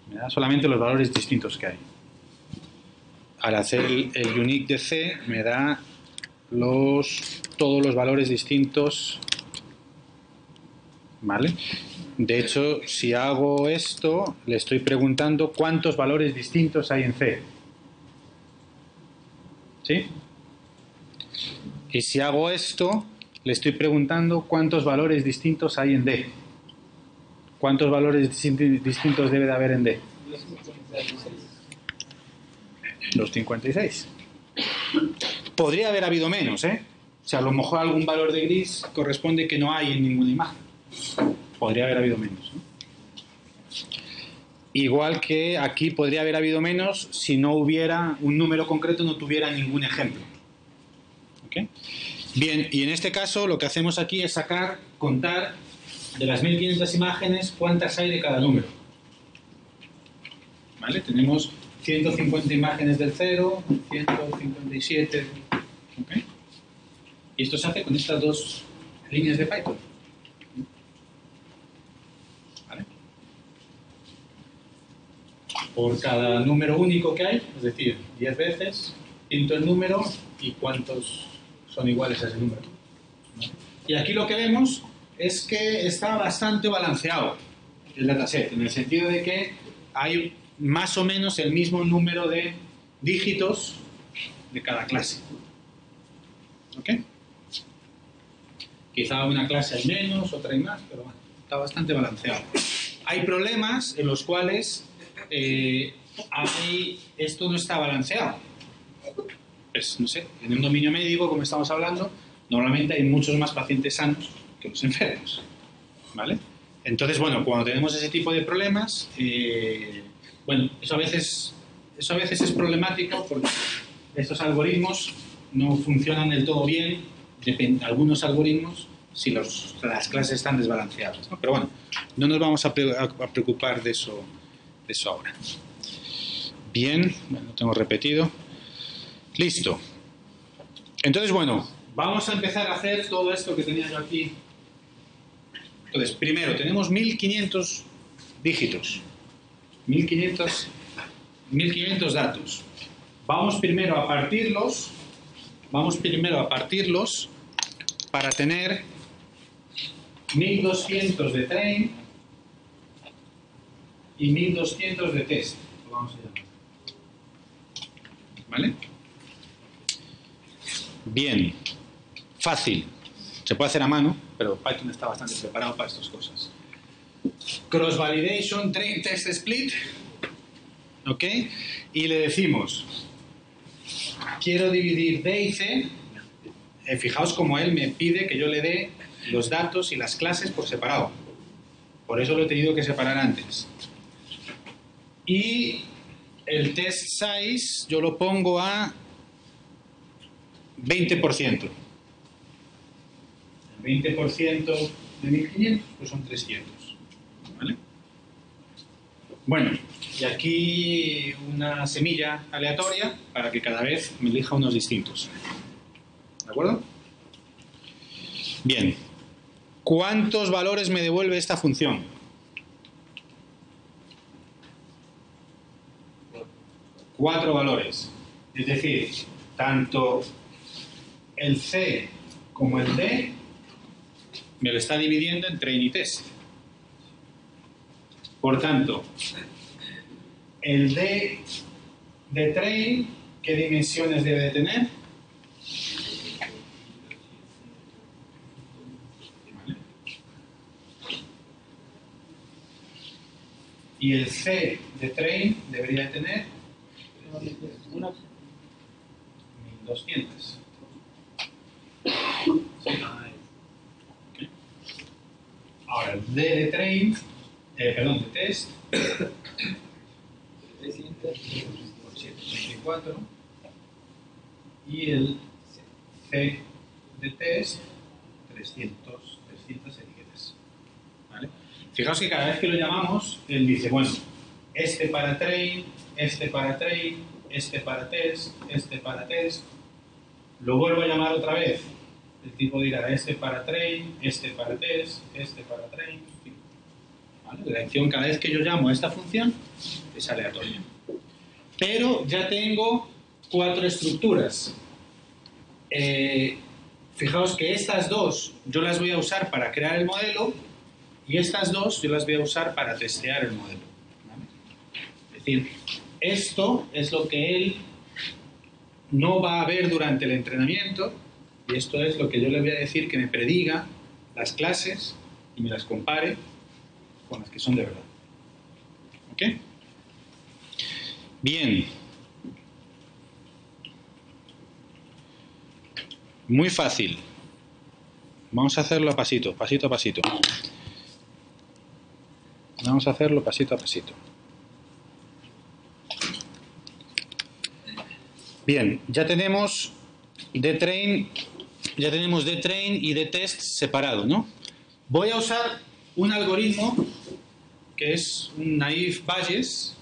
Me da solamente los valores distintos que hay. Al hacer el unique de C me da todos los valores distintos. ¿Vale? De hecho, si hago esto, le estoy preguntando cuántos valores distintos hay en C. ¿Sí? Y si hago esto, le estoy preguntando cuántos valores distintos hay en D. ¿Cuántos valores distintos debe de haber en D? Los 56. Podría haber habido menos, ¿eh? O sea, a lo mejor algún valor de gris corresponde que no hay en ninguna imagen. Podría haber habido menos, ¿no? Igual que aquí podría haber habido menos si no hubiera un número concreto, no tuviera ningún ejemplo. ¿Okay? Bien, y en este caso lo que hacemos aquí es contar de las 1500 imágenes cuántas hay de cada número. ¿Vale? Tenemos 150 imágenes del 0, 157. ¿Okay? Y esto se hace con estas dos líneas de Python. ¿Vale? Por cada número único que hay, es decir, 10 veces, pinto el número y cuántos son iguales a ese número. ¿Vale? Y aquí lo que vemos es que está bastante balanceado el dataset, en el sentido de que hay más o menos el mismo número de dígitos de cada clase. ¿Ok? Quizá una clase hay menos, otra hay más, pero bueno, está bastante balanceado. Hay problemas en los cuales esto no está balanceado. Pues, no sé, en un dominio médico, como estamos hablando, normalmente hay muchos más pacientes sanos que los enfermos. ¿Vale? Entonces, bueno, cuando tenemos ese tipo de problemas, bueno, eso a veces es problemático porque estos algoritmos no funcionan del todo bien. Algunos algoritmos, si las clases están desbalanceadas, ¿no? Pero bueno, no nos vamos a preocupar de eso ahora. Bien, lo tengo repetido. Listo. Entonces, bueno, vamos a empezar a hacer todo esto que tenía yo aquí. Entonces, primero, tenemos 1500 dígitos. 1500 datos. Vamos primero a partirlos para tener 1200 de train y 1200 de test. Lo vamos a llamar. ¿Vale? Bien. Fácil. Se puede hacer a mano, pero Python está bastante preparado para estas cosas. Cross validation, train, test, split. ¿Ok? Y le decimos, quiero dividir D y C. Fijaos como él me pide que yo le dé los datos y las clases por separado. Por eso lo he tenido que separar antes. Y el test size yo lo pongo a 20%. El 20% de 1500 pues son 300. ¿Vale? Bueno, y aquí una semilla aleatoria para que cada vez me elija unos distintos. ¿De acuerdo? Bien. ¿Cuántos valores me devuelve esta función? 4 valores. Es decir, tanto el C como el D me lo está dividiendo en train y test. Por tanto, el D de train, ¿qué dimensiones debe de tener? Y el C de train debería de tener 1200. Ahora, el D de train, de test, 324. y el C de test 300 etiquetas. ¿Vale? Fijaos que cada vez que lo llamamos, él dice, bueno, este para train, este para train, este para test, este para test. Lo vuelvo a llamar otra vez. El tipo dirá este para train, este para test, este para train. ¿Vale? La dirección, cada vez que yo llamo a esta función, es aleatoria. Pero ya tengo 4 estructuras. Fijaos que estas dos yo las voy a usar para crear el modelo y estas dos yo las voy a usar para testear el modelo. ¿Vale? Es decir, esto es lo que él no va a ver durante el entrenamiento y esto es lo que yo le voy a decir que me prediga las clases y me las compare con las que son de verdad. ¿Ok? Bien. Muy fácil. Vamos a hacerlo pasito a pasito. Vamos a hacerlo pasito a pasito. Bien, ya tenemos dtrain y dtest separado, ¿no? Voy a usar un algoritmo que es un naive Bayes.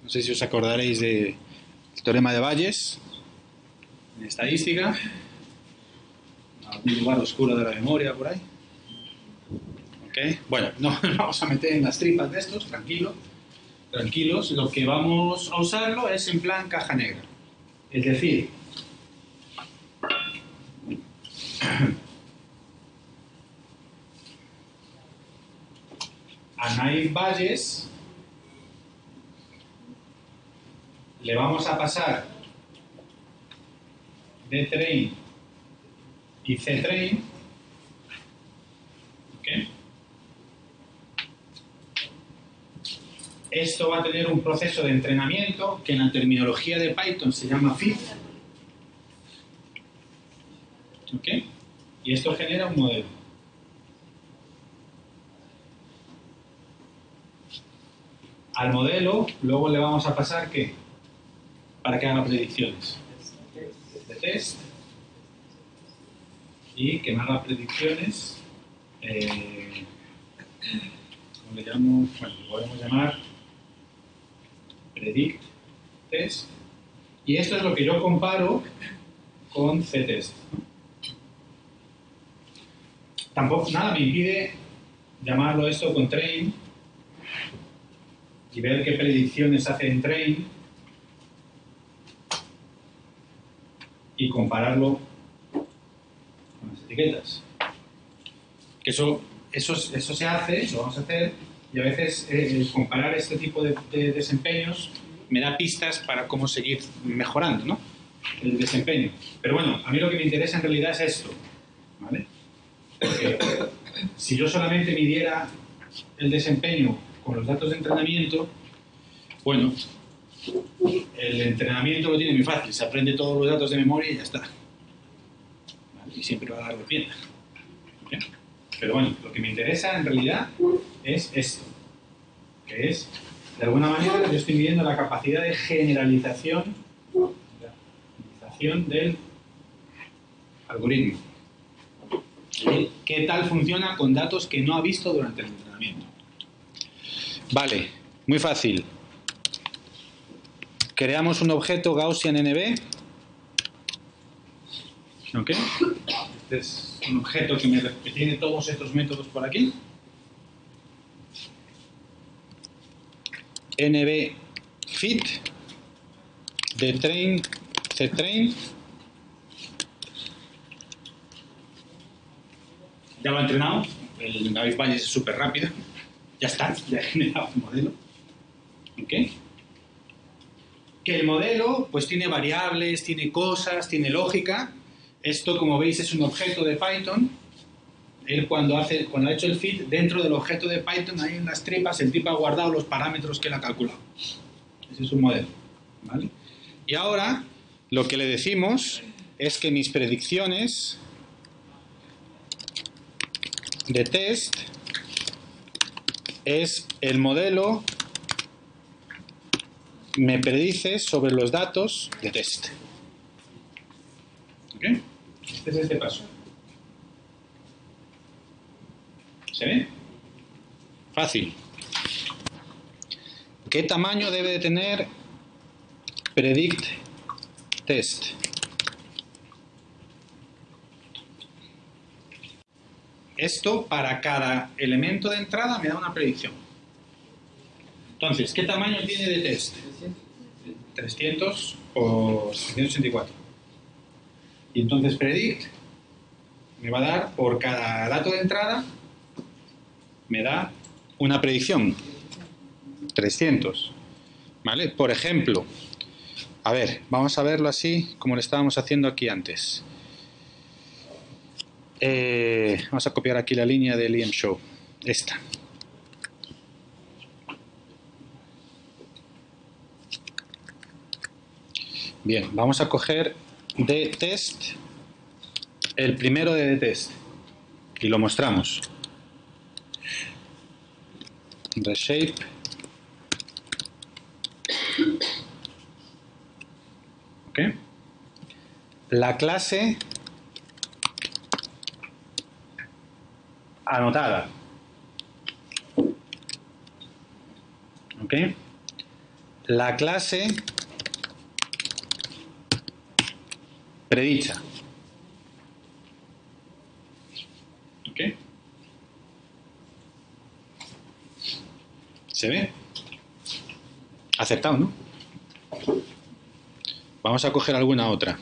No sé si os acordaréis del teorema de Bayes en estadística. Algún lugar oscuro de la memoria por ahí. ¿Okay? Bueno, no nos vamos a meter en las tripas de estos, tranquilos. Lo que vamos a usarlo es en plan caja negra. Es decir, a naive Bayes le vamos a pasar dtrain y ctrain. ¿Okay? Esto va a tener un proceso de entrenamiento que en la terminología de Python se llama fit. ¿Okay? Y esto genera un modelo. Al modelo luego le vamos a pasar ¿qué? Para que haga predicciones. De test. Y que me haga predicciones. ¿Cómo le llamo? Bueno, lo podemos llamar predict test. Y esto es lo que yo comparo con ctest. Tampoco nada me impide llamarlo esto con train y ver qué predicciones hace en train y compararlo con las etiquetas. Que eso se hace, lo vamos a hacer, y a veces comparar este tipo de desempeños me da pistas para cómo seguir mejorando, ¿no? El desempeño. Pero bueno, a mí lo que me interesa en realidad es esto, ¿vale? Porque si yo solamente midiera el desempeño con los datos de entrenamiento, bueno, el entrenamiento lo tiene muy fácil, se aprende todos los datos de memoria y ya está. ¿Vale? Y siempre va a dar bien. ¿Okay? Pero bueno, lo que me interesa en realidad es esto, que es, de alguna manera, yo estoy midiendo la capacidad de generalización del algoritmo. ¿Qué tal funciona con datos que no ha visto durante el entrenamiento? Vale, muy fácil. Creamos un objeto Gaussian NB. ¿Ok? Este es un objeto que tiene todos estos métodos por aquí. NB fit de train ctrain. Ya lo he entrenado. El naive Bayes es súper rápido. Ya está, ya he generado un modelo. ¿Ok? Que el modelo pues tiene variables, tiene cosas, tiene lógica. Esto, como veis, es un objeto de Python. Él cuando ha hecho el fit, dentro del objeto de Python, ahí en las tripas, el tipo ha guardado los parámetros que él ha calculado. Ese es un modelo. ¿Vale? Y ahora, lo que le decimos es que mis predicciones de test es el modelo me predice sobre los datos de test. ¿Ok? Este es este paso. ¿Se ve? Fácil. ¿Qué tamaño debe de tener predict test? Esto para cada elemento de entrada me da una predicción. Entonces, ¿qué tamaño tiene de test? 300 por 384. Y entonces predict me va a dar por cada dato de entrada, me da una predicción. 300. ¿Vale? Por ejemplo, a ver, vamos a verlo así como lo estábamos haciendo aquí antes. Vamos a copiar aquí la línea del EM Show. Esta. Bien, vamos a coger de test el primero de test y lo mostramos. Reshape. ¿Ok? La clase anotada. ¿Ok? La clase predicha. ¿Ok? ¿Se ve? Acertado, ¿no? Vamos a coger alguna otra.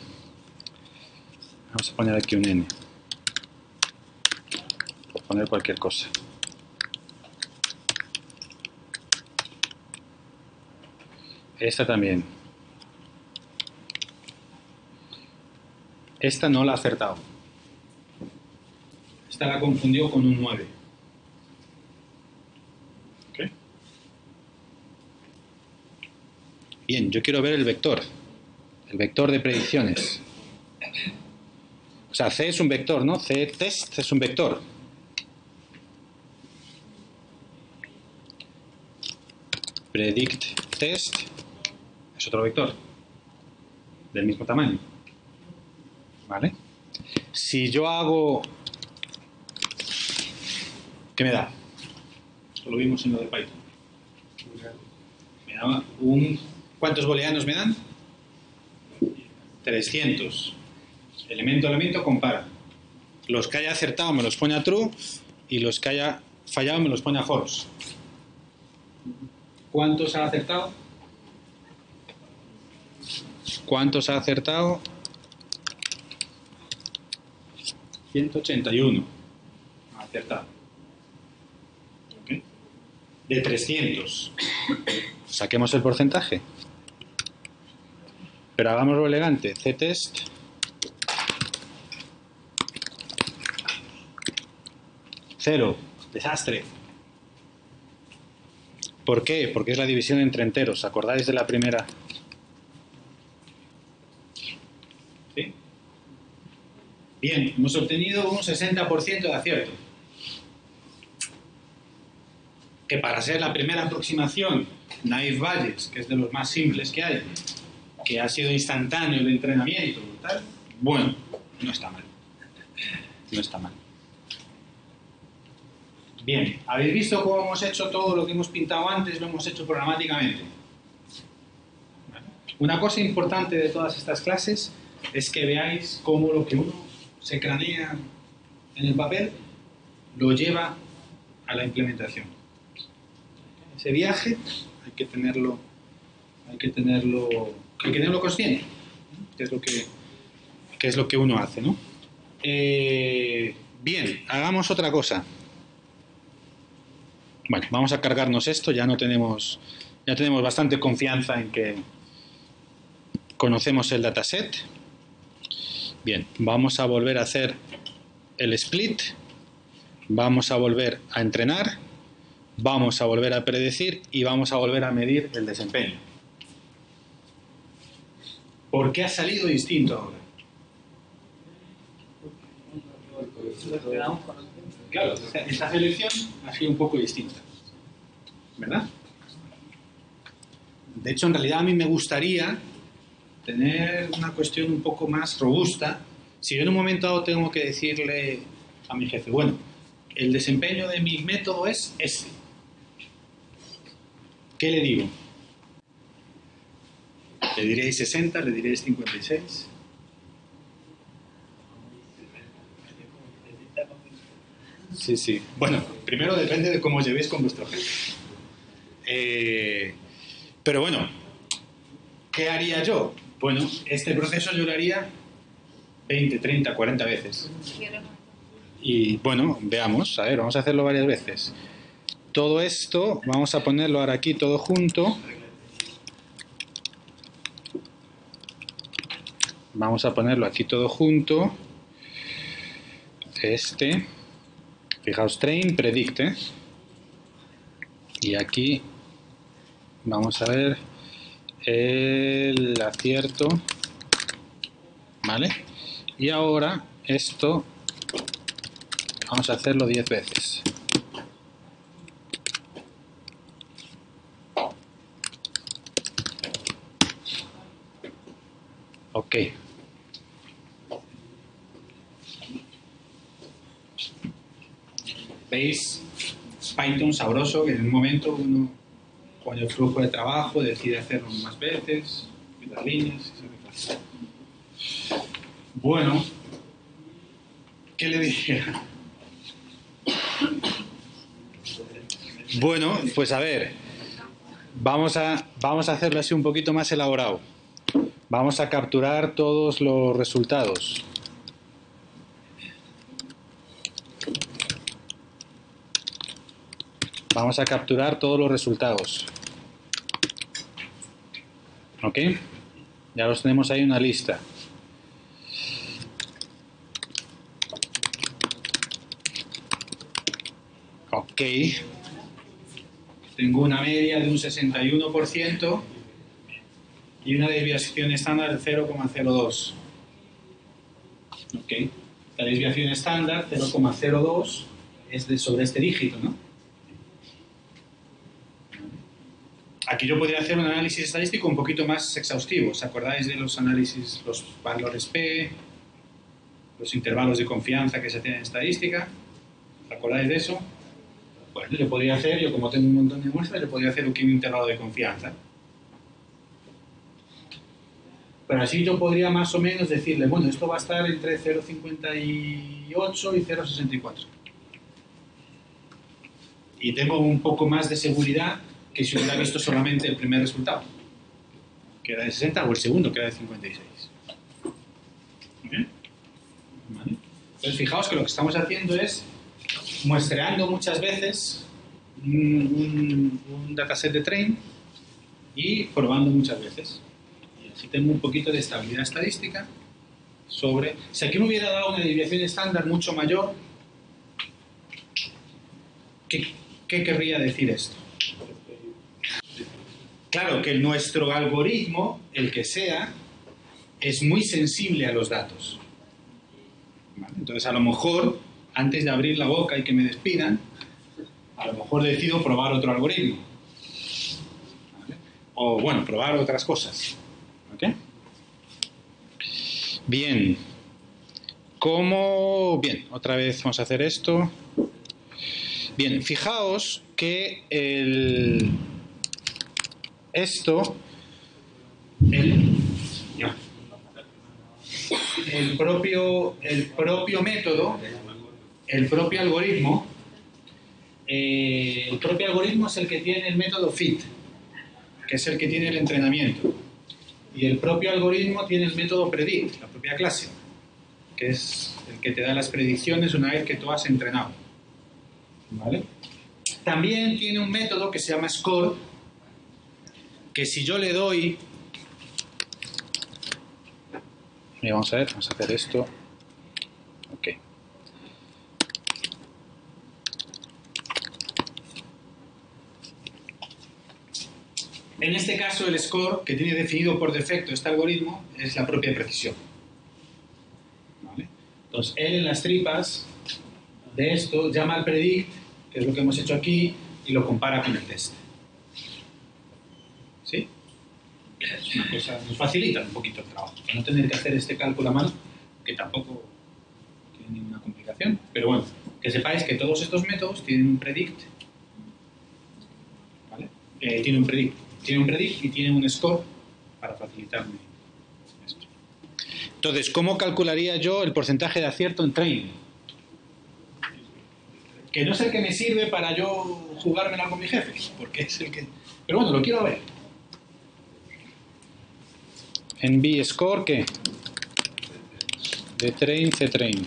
Vamos a poner aquí un N. Por poner cualquier cosa. Esta también. Esta no la ha acertado. Esta la confundió con un 9. ¿Ok? Bien, yo quiero ver el vector de predicciones. O sea, C es un vector, ¿no? C test es un vector. Predict test es otro vector del mismo tamaño. ¿Vale? Si yo hago... ¿Qué me da? Esto lo vimos en lo de Python. Me da un... ¿Cuántos booleanos me dan? 300. Elemento a elemento compara. Los que haya acertado me los pone a true y los que haya fallado me los pone a false. ¿Cuántos ha acertado? ¿Cuántos ha acertado? 181. Ha acertado. ¿Okay? De 300. Saquemos el porcentaje. Pero hagámoslo elegante. ctest. Cero. Desastre. ¿Por qué? Porque es la división entre enteros. ¿Acordáis de la primera? ¿Sí? Bien, hemos obtenido un 60% de acierto. Que para ser la primera aproximación, Naive Bayes, que es de los más simples que hay, que ha sido instantáneo el entrenamiento, tal, bueno, no está mal. No está mal. Bien, ¿habéis visto cómo hemos hecho todo lo que hemos pintado antes? Lo hemos hecho programáticamente. Una cosa importante de todas estas clases es que veáis cómo lo que uno se cranea en el papel lo lleva a la implementación. Ese viaje hay que tenerlo consciente, que es lo que uno hace, ¿no? Bien, hagamos otra cosa. Bueno, vamos a cargarnos esto, ya tenemos bastante confianza en que conocemos el dataset. Bien, vamos a volver a hacer el split, vamos a volver a entrenar, vamos a volver a predecir y vamos a volver a medir el desempeño. ¿Por qué ha salido distinto ahora? Claro, esta selección ha sido un poco distinta, ¿verdad? De hecho, en realidad a mí me gustaría tener una cuestión un poco más robusta Si yo en un momento dado tengo que decirle a mi jefe, bueno, el desempeño de mi método es este, ¿qué le digo? ¿Le diréis 60? ¿Le diréis 56? Sí, sí. Bueno, primero depende de cómo os llevéis con vuestro jefe. Pero bueno, ¿qué haría yo? Bueno, este proceso yo lo haría 20, 30, 40 veces. Y bueno, veamos, a ver, vamos a hacerlo varias veces. Todo esto, vamos a ponerlo ahora aquí todo junto. Vamos a ponerlo aquí todo junto. Fijaos, train, predict. Y aquí vamos a ver el acierto. ¿Vale? Y ahora esto vamos a hacerlo 10 veces. Ok. ¿Veis? Python sabroso, que en un momento uno, con el flujo de trabajo, decide hacerlo más veces, las líneas, y se hace. Bueno, ¿qué le diría? Bueno, pues a ver, vamos a hacerlo así un poquito más elaborado. Vamos a capturar todos los resultados. Vamos a capturar todos los resultados. ¿Ok? Ya los tenemos ahí en una lista. Ok. Tengo una media de un 61% y una desviación estándar de 0,02. Ok. La desviación estándar, 0,02, es sobre este dígito, ¿no? Aquí yo podría hacer un análisis estadístico un poquito más exhaustivo. ¿Os acordáis de los análisis, los valores P, los intervalos de confianza que se tienen en estadística? ¿Os acordáis de eso? Bueno, yo podría hacer, yo como tengo un montón de muestras, yo podría hacer un intervalo de confianza. Pero así yo podría más o menos decirle, bueno, esto va a estar entre 0,58 y 0,64. Y tengo un poco más de seguridad que si hubiera visto solamente el primer resultado, que era de 60, o el segundo, que era de 56. ¿Vale? Entonces, fijaos que lo que estamos haciendo es muestreando muchas veces un dataset de train y probando muchas veces. Y así tengo un poquito de estabilidad estadística sobre... Si aquí me hubiera dado una desviación estándar mucho mayor, ¿qué querría decir esto? Claro que nuestro algoritmo, el que sea, es muy sensible a los datos. ¿Vale? Entonces, a lo mejor, antes de abrir la boca y que me despidan, a lo mejor decido probar otro algoritmo. ¿Vale? O, bueno, probar otras cosas. ¿Ok? Bien. ¿Cómo? Bien, otra vez vamos a hacer esto. Bien, fijaos que el propio método, el propio algoritmo es el que tiene el método fit, que es el que tiene el entrenamiento. Y el propio algoritmo tiene el método predict, la propia clase, que es el que te da las predicciones una vez que tú has entrenado. ¿Vale? También tiene un método que se llama score, que si yo le doy... Vamos a ver, vamos a hacer esto. Ok. En este caso, el score que tiene definido por defecto este algoritmo es la propia precisión. ¿Vale? Entonces, él en las tripas de esto llama al predict, que es lo que hemos hecho aquí, y lo compara con el test. ¿Sí? Es una cosa, nos facilita un poquito el trabajo. Para no tener que hacer este cálculo a mano, que tampoco tiene ninguna complicación. Pero bueno, que sepáis que todos estos métodos tienen un predict, ¿vale? Tiene un predict y tiene un score para facilitarme esto. Entonces, ¿cómo calcularía yo el porcentaje de acierto en training? Que no es el que me sirve para yo jugármela con mi jefe, porque es el que... Pero bueno, lo quiero ver. En B-score, ¿qué? De train, C-train.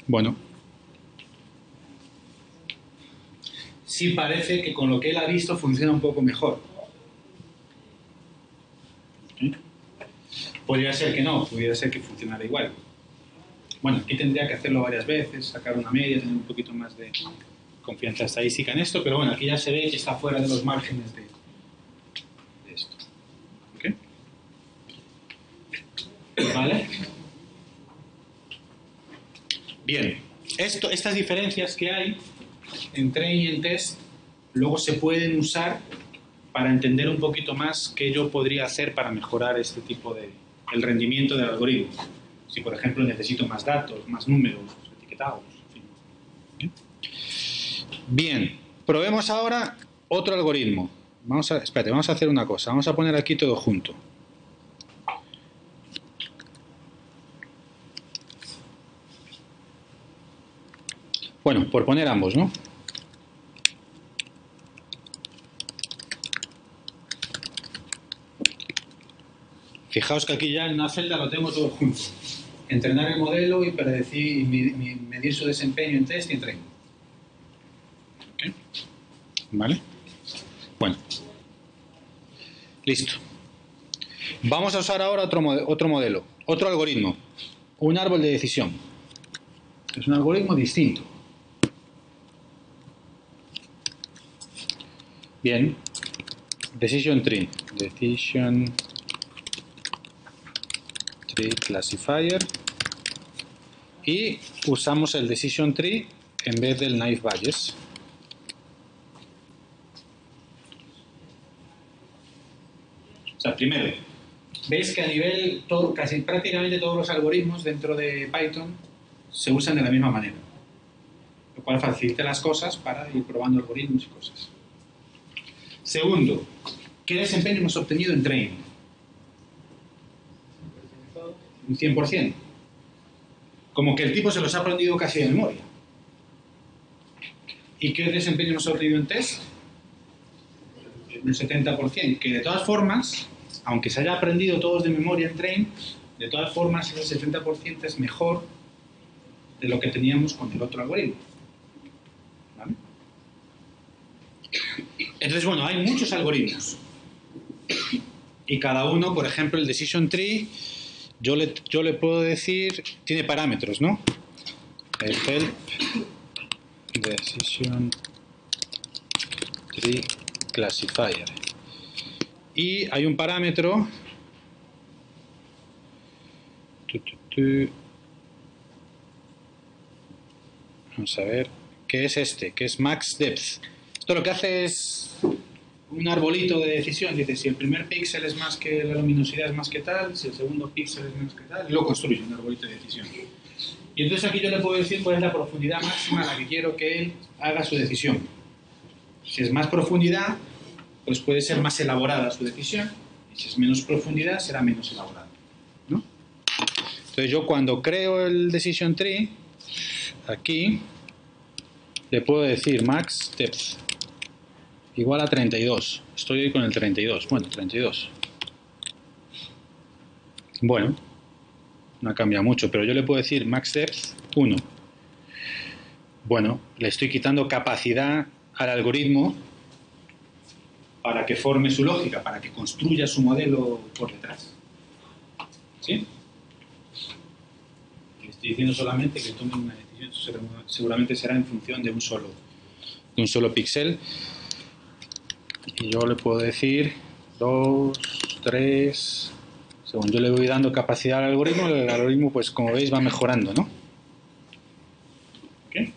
Bueno. Sí parece que con lo que él ha visto funciona un poco mejor. ¿Eh? Podría ser que no, pudiera ser que funcionara igual. Bueno, aquí tendría que hacerlo varias veces, sacar una media, tener un poquito más de confianza estadística en esto, pero bueno, aquí ya se ve que está fuera de los márgenes de esto. ¿Ok? ¿Vale? Bien, estas diferencias que hay en train y en test luego se pueden usar para entender un poquito más qué yo podría hacer para mejorar este tipo de el rendimiento del algoritmo. Si por ejemplo necesito más datos, más números etiquetados, en fin. Bien, probemos ahora otro algoritmo. Espérate, vamos a hacer una cosa, vamos a poner aquí todo junto. Bueno, por poner ambos, ¿no? Fijaos que aquí ya en una celda lo tengo todo junto. Entrenar el modelo y predecir, medir su desempeño en test y en training. ¿Okay? ¿Vale? Bueno. Listo. Vamos a usar ahora otro modelo, otro algoritmo. Un árbol de decisión. Es un algoritmo distinto. Bien. Decision Tree. Decision Tree Classifier. Y usamos el Decision Tree en vez del Naive Bayes. O sea, primero, veis que a nivel, casi prácticamente todos los algoritmos dentro de Python se usan de la misma manera. Lo cual facilita las cosas para ir probando algoritmos y cosas. Segundo, ¿qué desempeño hemos obtenido en training? Un 100%. Como que el tipo se los ha aprendido casi de memoria. ¿Y qué desempeño hemos obtenido en test? Un 70%. Que de todas formas, aunque se haya aprendido todos de memoria en train, de todas formas ese 70% es mejor de lo que teníamos con el otro algoritmo. ¿Vale? Entonces, bueno, hay muchos algoritmos. Y cada uno, por ejemplo, el Decision Tree, yo le puedo decir, tiene parámetros, ¿no? El help Decision Tree Classifier. Y hay un parámetro vamos a ver, ¿qué es este? Que es Max Depth. Esto lo que hace es un arbolito de decisión. Dice, si el primer píxel es más que la luminosidad es más que tal, si el segundo píxel es menos que tal, y lo construye un arbolito de decisión. Y entonces aquí yo le puedo decir cuál es la profundidad máxima a la que quiero que él haga su decisión. Si es más profundidad, pues puede ser más elaborada su decisión, y si es menos profundidad, será menos elaborada, ¿no? Entonces yo cuando creo el Decision Tree, aquí le puedo decir Max Depth igual a 32. Estoy hoy con el 32. Bueno, 32. Bueno, no cambia mucho, pero yo le puedo decir Max Depth 1. Bueno, le estoy quitando capacidad al algoritmo para que forme su lógica, para que construya su modelo por detrás. ¿Sí? Le estoy diciendo solamente que tome una decisión, seguramente será en función de un solo píxel. Y yo le puedo decir 2, 3... Según yo le voy dando capacidad al algoritmo, el algoritmo, pues como veis, va mejorando, ¿no? ¿Ok?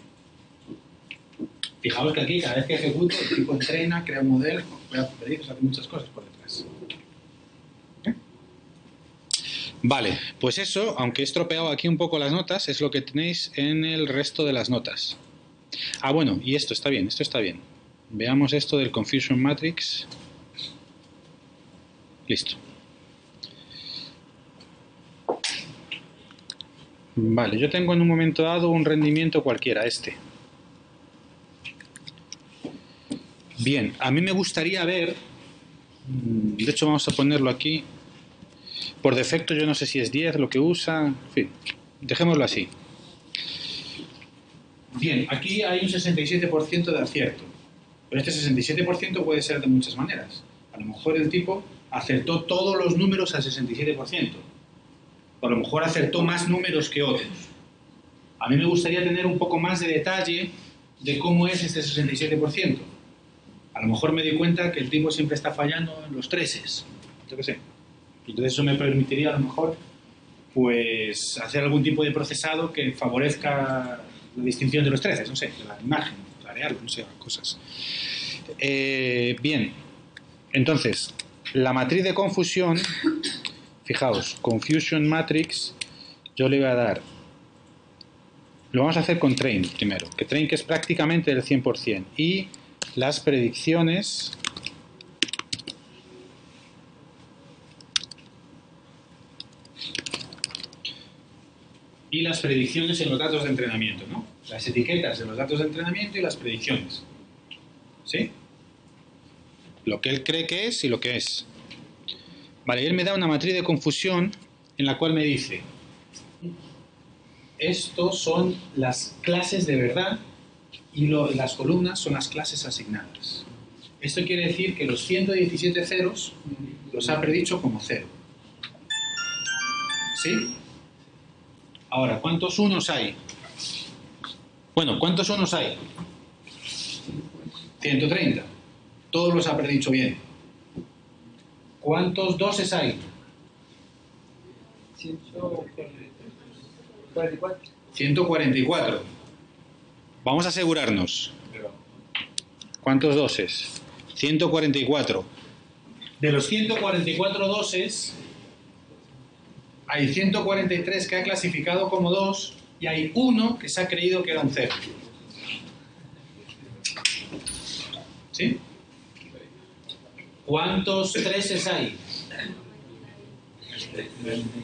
Fijaos que aquí, cada vez que ejecuto, el tipo entrena, crea un modelo, crea predictos, hace muchas cosas por detrás. ¿Ok? Vale, pues eso, aunque he estropeado aquí un poco las notas, es lo que tenéis en el resto de las notas. Ah, bueno, y esto está bien, esto está bien. Veamos esto del Confusion Matrix. Listo. Vale, yo tengo en un momento dado un rendimiento cualquiera, este. Bien, a mí me gustaría ver, de hecho vamos a ponerlo aquí. Por defecto yo no sé si es 10 lo que usa, en fin, dejémoslo así. Bien, aquí hay un 67% de acierto, pero este 67% puede ser de muchas maneras. A lo mejor el tipo acertó todos los números al 67%, o a lo mejor acertó más números que otros. A mí me gustaría tener un poco más de detalle de cómo es este 67%. A lo mejor me di cuenta que el tipo siempre está fallando en los treses, yo qué sé. Entonces eso me permitiría a lo mejor pues hacer algún tipo de procesado que favorezca la distinción de los treces, no sé, de la imagen, clarearlo, no sé, cosas. Bien, entonces, la matriz de confusión, fijaos, Confusion Matrix, yo le voy a dar, lo vamos a hacer con train primero, que train que es prácticamente el 100%, y las predicciones en los datos de entrenamiento, ¿no? Las etiquetas de los datos de entrenamiento y las predicciones. ¿Sí? Lo que él cree que es y lo que es. Vale, él me da una matriz de confusión en la cual me dice, estos son las clases de verdad y las columnas son las clases asignadas. Esto quiere decir que los 117 ceros los ha predicho como cero. ¿Sí? Ahora, ¿cuántos unos hay? Bueno, ¿cuántos unos hay? 130. Todos los ha predicho bien. ¿Cuántos doses hay? 144. Vamos a asegurarnos. ¿Cuántos doses? 144. De los 144 doses, hay 143 que ha clasificado como 2 y hay uno que se ha creído que era un 0. ¿Sí? ¿Cuántos treses hay?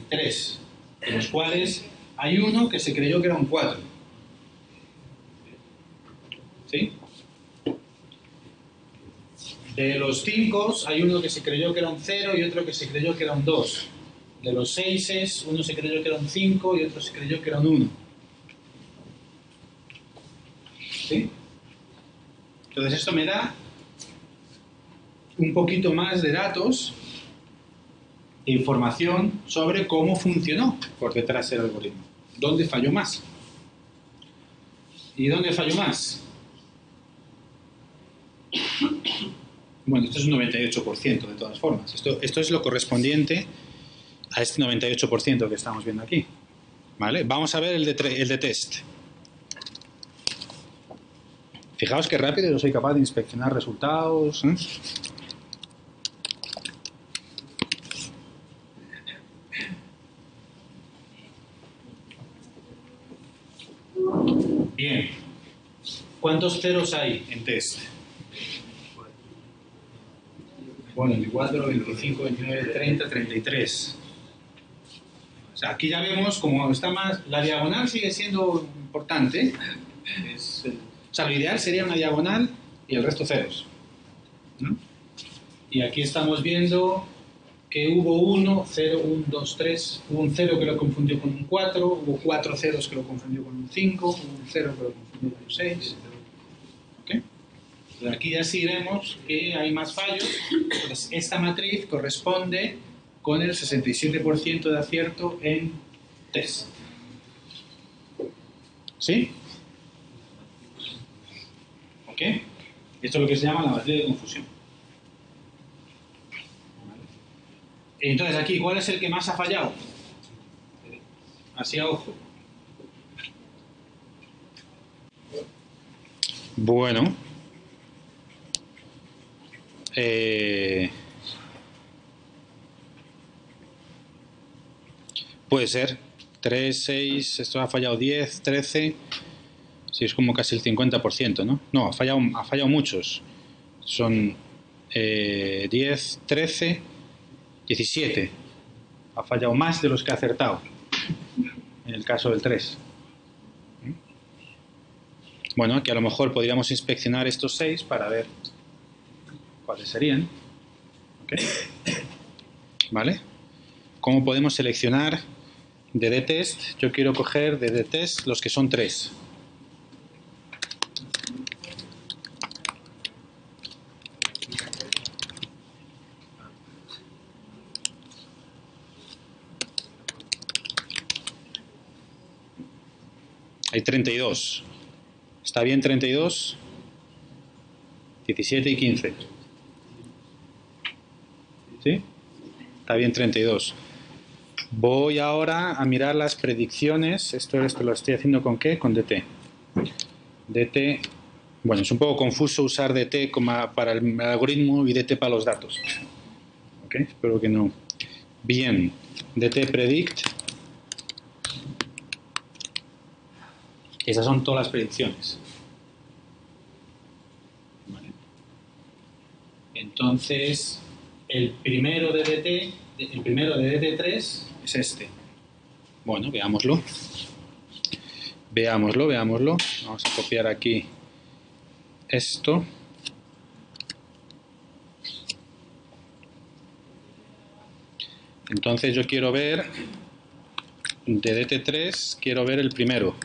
3. De los cuales hay uno que se creyó que era un 4. ¿Sí? De los 5 hay uno que se creyó que era un 0 y otro que se creyó que era un 2. De los 6, uno se creyó que era un 5 y otro se creyó que era un 1. ¿Sí? Entonces esto me da un poquito más de datos e información sobre cómo funcionó por detrás el algoritmo. ¿Dónde falló más? ¿Y dónde falló más? Bueno, esto es un 98% de todas formas. Esto es lo correspondiente a este 98% que estamos viendo aquí. ¿Vale? Vamos a ver el de test. Fijaos qué rápido yo soy capaz de inspeccionar resultados. Bien. ¿Cuántos ceros hay en test? Bueno, 24, 25, 29, 30, 33. O sea, aquí ya vemos como está más... La diagonal sigue siendo importante. O sea, lo ideal sería una diagonal y el resto ceros, ¿no? Y aquí estamos viendo que hubo 1, 0, 1, 2, 3. Hubo un 0 que lo confundió con un 4. Hubo 4 ceros que lo confundió con un 5. Hubo un 0 que lo confundió con un 6. ¿Okay? Entonces aquí ya sí vemos que hay más fallos. Entonces, esta matriz corresponde con el 67% de acierto en test. ¿Sí? ¿Ok? Esto es lo que se llama la matriz de confusión. Entonces aquí, ¿cuál es el que más ha fallado? Así a ojo. Bueno. puede ser. 3, 6, esto ha fallado 10, 13. Sí, es como casi el 50%, ¿no? No, ha fallado muchos. Son 10, 13, 17. Ha fallado más de los que ha acertado. En el caso del 3. Bueno, que a lo mejor podríamos inspeccionar estos 6 para ver cuáles serían. ¿Ok? ¿Vale? ¿Cómo podemos seleccionar DD-Test? Yo quiero coger DD-Test los que son 3. Hay 32. ¿Está bien 32? 17 y 15. ¿Sí? Está bien 32. Voy ahora a mirar las predicciones. Esto lo estoy haciendo ¿con qué? Con DT. DT. Bueno, es un poco confuso usar DT para el algoritmo y DT para los datos. ¿Ok? Espero que no. Bien. DT predict. Esas son todas las predicciones. ¿Vale? Entonces, el primero de DT3 es este. Bueno, veámoslo. Veámoslo. Vamos a copiar aquí esto. Entonces yo quiero ver de DT3, quiero ver el primero.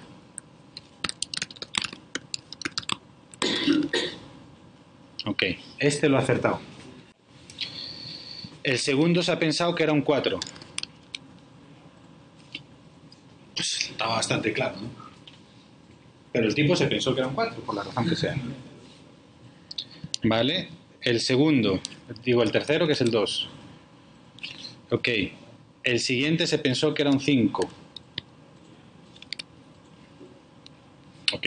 Ok, este lo ha acertado. El segundo se ha pensado que era un 4. Pues estaba bastante claro, ¿no? Pero el tipo se pensó que era un 4, por la razón que sea. ¿Vale? El segundo, digo el tercero, que es el 2. Ok. El siguiente se pensó que era un 5. Ok.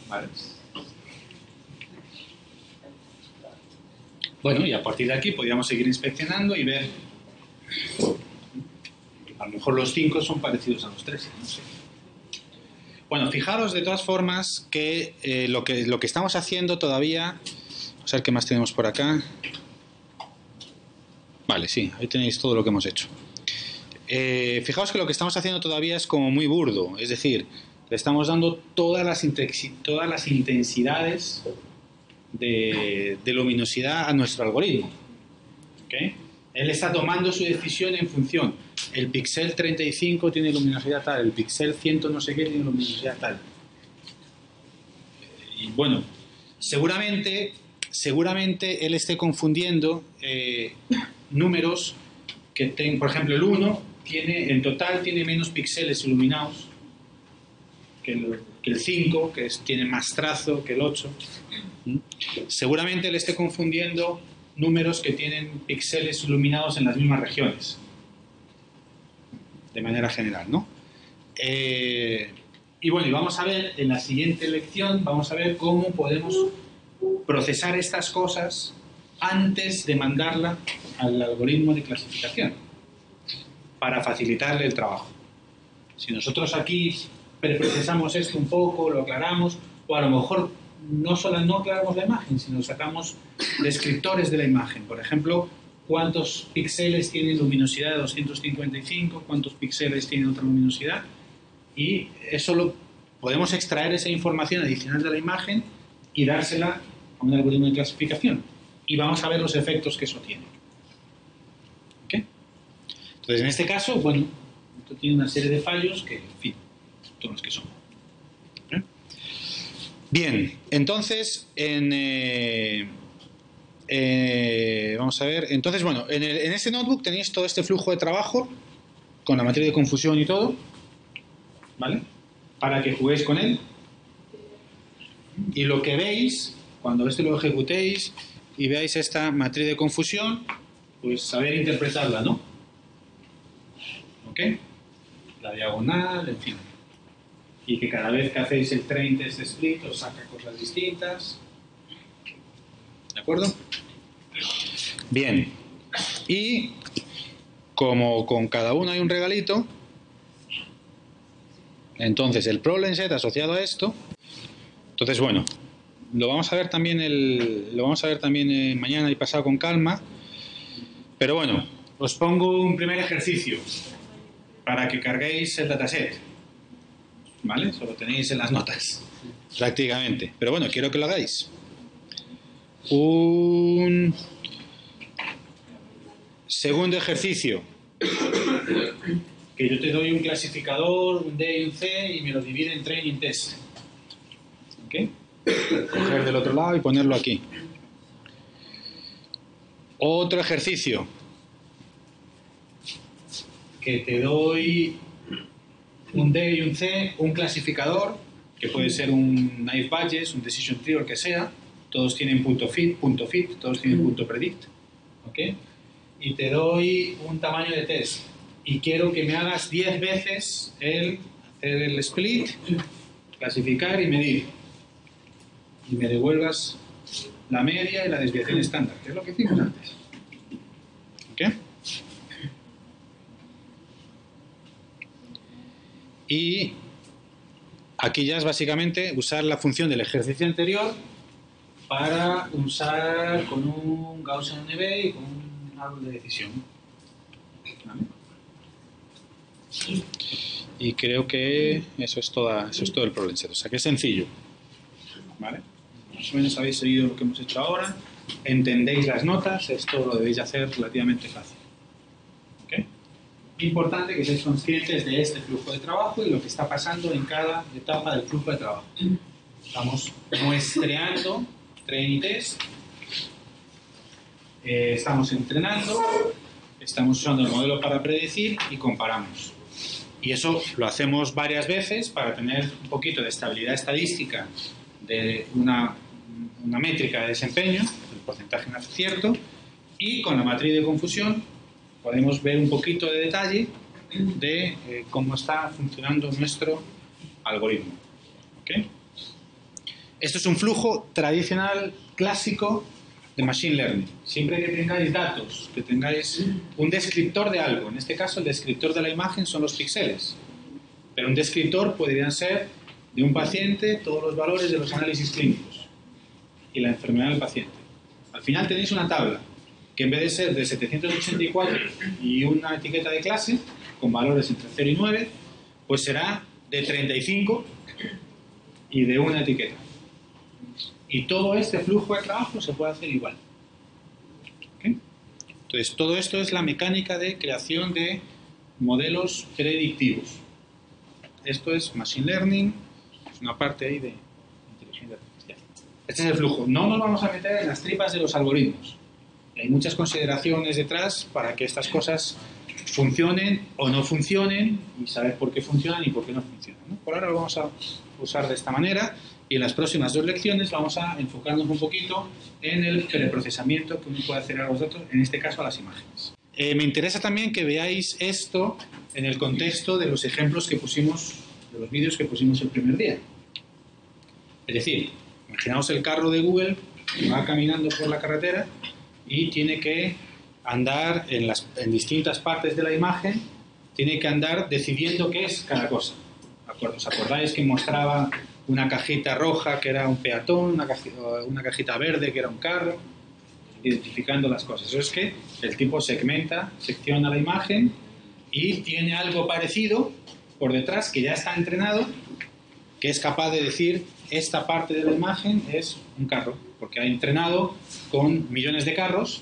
Vale. Bueno, y a partir de aquí podríamos seguir inspeccionando y ver. A lo mejor los 5 son parecidos a los 3, no sé. Bueno, fijaros de todas formas que lo que estamos haciendo todavía. Vamos a ver qué más tenemos por acá. Vale, sí, ahí tenéis todo lo que hemos hecho. Fijaos que lo que estamos haciendo todavía es como muy burdo, es decir, le estamos dando todas las intensidades de luminosidad a nuestro algoritmo. ¿Okay? Él está tomando su decisión en función. El píxel 35 tiene luminosidad tal, el píxel 100 no sé qué tiene luminosidad tal. Y bueno, seguramente él esté confundiendo números que por ejemplo el 1 en total tiene menos píxeles iluminados que el 5, que tiene más trazo que el 8. Seguramente él esté confundiendo números que tienen píxeles iluminados en las mismas regiones, de manera general, ¿no? Y bueno, y vamos a ver en la siguiente lección, vamos a ver cómo podemos procesar estas cosas antes de mandarla al algoritmo de clasificación para facilitarle el trabajo. Si nosotros aquí preprocesamos esto un poco, lo aclaramos, o a lo mejor no solo no aclaramos la imagen, sino sacamos descriptores de la imagen. Por ejemplo, cuántos píxeles tienen luminosidad de 255, cuántos píxeles tienen otra luminosidad, y eso podemos extraer esa información adicional de la imagen y dársela a un algoritmo de clasificación. Y vamos a ver los efectos que eso tiene. ¿Okay? Entonces, en este caso, bueno, esto tiene una serie de fallos que, en fin, son los que son. ¿Okay? Bien, entonces, vamos a ver. Entonces, bueno, en este notebook tenéis todo este flujo de trabajo con la matriz de confusión y todo, ¿vale? Para que juguéis con él. Y lo que veis, cuando lo ejecutéis y veáis esta matriz de confusión, pues saber interpretarla, ¿no? ¿Ok? La diagonal, en fin. Y que cada vez que hacéis el train test split os saca cosas distintas. ¿De acuerdo? Bien. Y como con cada uno hay un regalito, entonces el problem set asociado a esto, entonces bueno, lo vamos a ver también mañana y pasado con calma, pero bueno, os pongo un primer ejercicio para que carguéis el dataset, ¿vale? Eso lo tenéis en las notas, prácticamente, pero bueno, quiero que lo hagáis. Un segundo ejercicio, que yo te doy un clasificador, un D y un C, y me lo divide en training test. ¿Ok? Coger del otro lado y ponerlo aquí. Otro ejercicio, que te doy un D y un C, un clasificador, que puede ser un Naive Bayes, un Decision Tree o el que sea. Todos tienen punto fit, todos tienen punto predict. ¿Ok? Y te doy un tamaño de test. Y quiero que me hagas 10 veces hacer el split, clasificar y medir. Y me devuelvas la media y la desviación estándar, que es lo que hicimos antes. ¿Ok? Y aquí ya es básicamente usar la función del ejercicio anterior para usar con un Gaussian UNB y con un árbol de decisión. ¿Vale? Y creo que eso es todo el problem set. O sea que es sencillo. ¿Vale? Más o menos habéis seguido lo que hemos hecho ahora. Entendéis las notas. Esto lo debéis hacer relativamente fácil. ¿Ok? Importante que seáis conscientes de este flujo de trabajo y lo que está pasando en cada etapa del flujo de trabajo. Estamos muestreando training test. Estamos entrenando. Estamos usando el modelo para predecir y comparamos. Y eso lo hacemos varias veces para tener un poquito de estabilidad estadística de una métrica de desempeño, el porcentaje en acierto, y con la matriz de confusión podemos ver un poquito de detalle de cómo está funcionando nuestro algoritmo. ¿Okay? Esto es un flujo tradicional, clásico, de Machine Learning. Siempre que tengáis datos, que tengáis un descriptor de algo, en este caso el descriptor de la imagen son los píxeles, pero un descriptor podrían ser de un paciente todos los valores de los análisis clínicos y la enfermedad del paciente. Al final tenéis una tabla que en vez de ser de 784 y una etiqueta de clase con valores entre 0 y 9, pues será de 35 y de una etiqueta. Y todo este flujo de trabajo se puede hacer igual. ¿Okay? Entonces, todo esto es la mecánica de creación de modelos predictivos. Esto es Machine Learning, es una parte ahí de inteligencia artificial. Este es el flujo. No nos vamos a meter en las tripas de los algoritmos. Hay muchas consideraciones detrás para que estas cosas funcionen o no funcionen y saber por qué funcionan y por qué no funcionan, ¿no? Por ahora lo vamos a usar de esta manera. Y en las próximas 2 lecciones vamos a enfocarnos un poquito en el preprocesamiento que uno puede hacer a los datos, en este caso a las imágenes. Me interesa también que veáis esto en el contexto de los ejemplos que pusimos, de los vídeos que pusimos el primer día. Es decir, imaginaos el carro de Google que va caminando por la carretera y tiene que andar en distintas partes de la imagen, tiene que andar decidiendo qué es cada cosa. ¿Os acordáis que mostraba una cajita roja que era un peatón, una cajita verde que era un carro, identificando las cosas? Eso es que el tipo secciona la imagen y tiene algo parecido por detrás que ya está entrenado, que es capaz de decir esta parte de la imagen es un carro, porque ha entrenado con millones de carros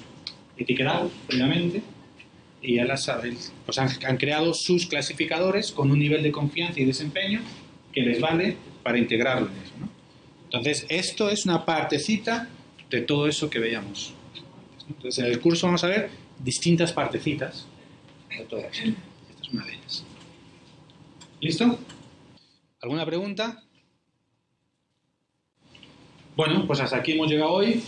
etiquetados previamente y ya las saben, pues han creado sus clasificadores con un nivel de confianza y desempeño que les vale para integrarlo en eso, ¿no? Entonces, esto es una partecita de todo eso que veíamos. Entonces, en el curso vamos a ver distintas partecitas de todo eso. Esta es una de ellas. ¿Listo? ¿Alguna pregunta? Bueno, pues hasta aquí hemos llegado hoy.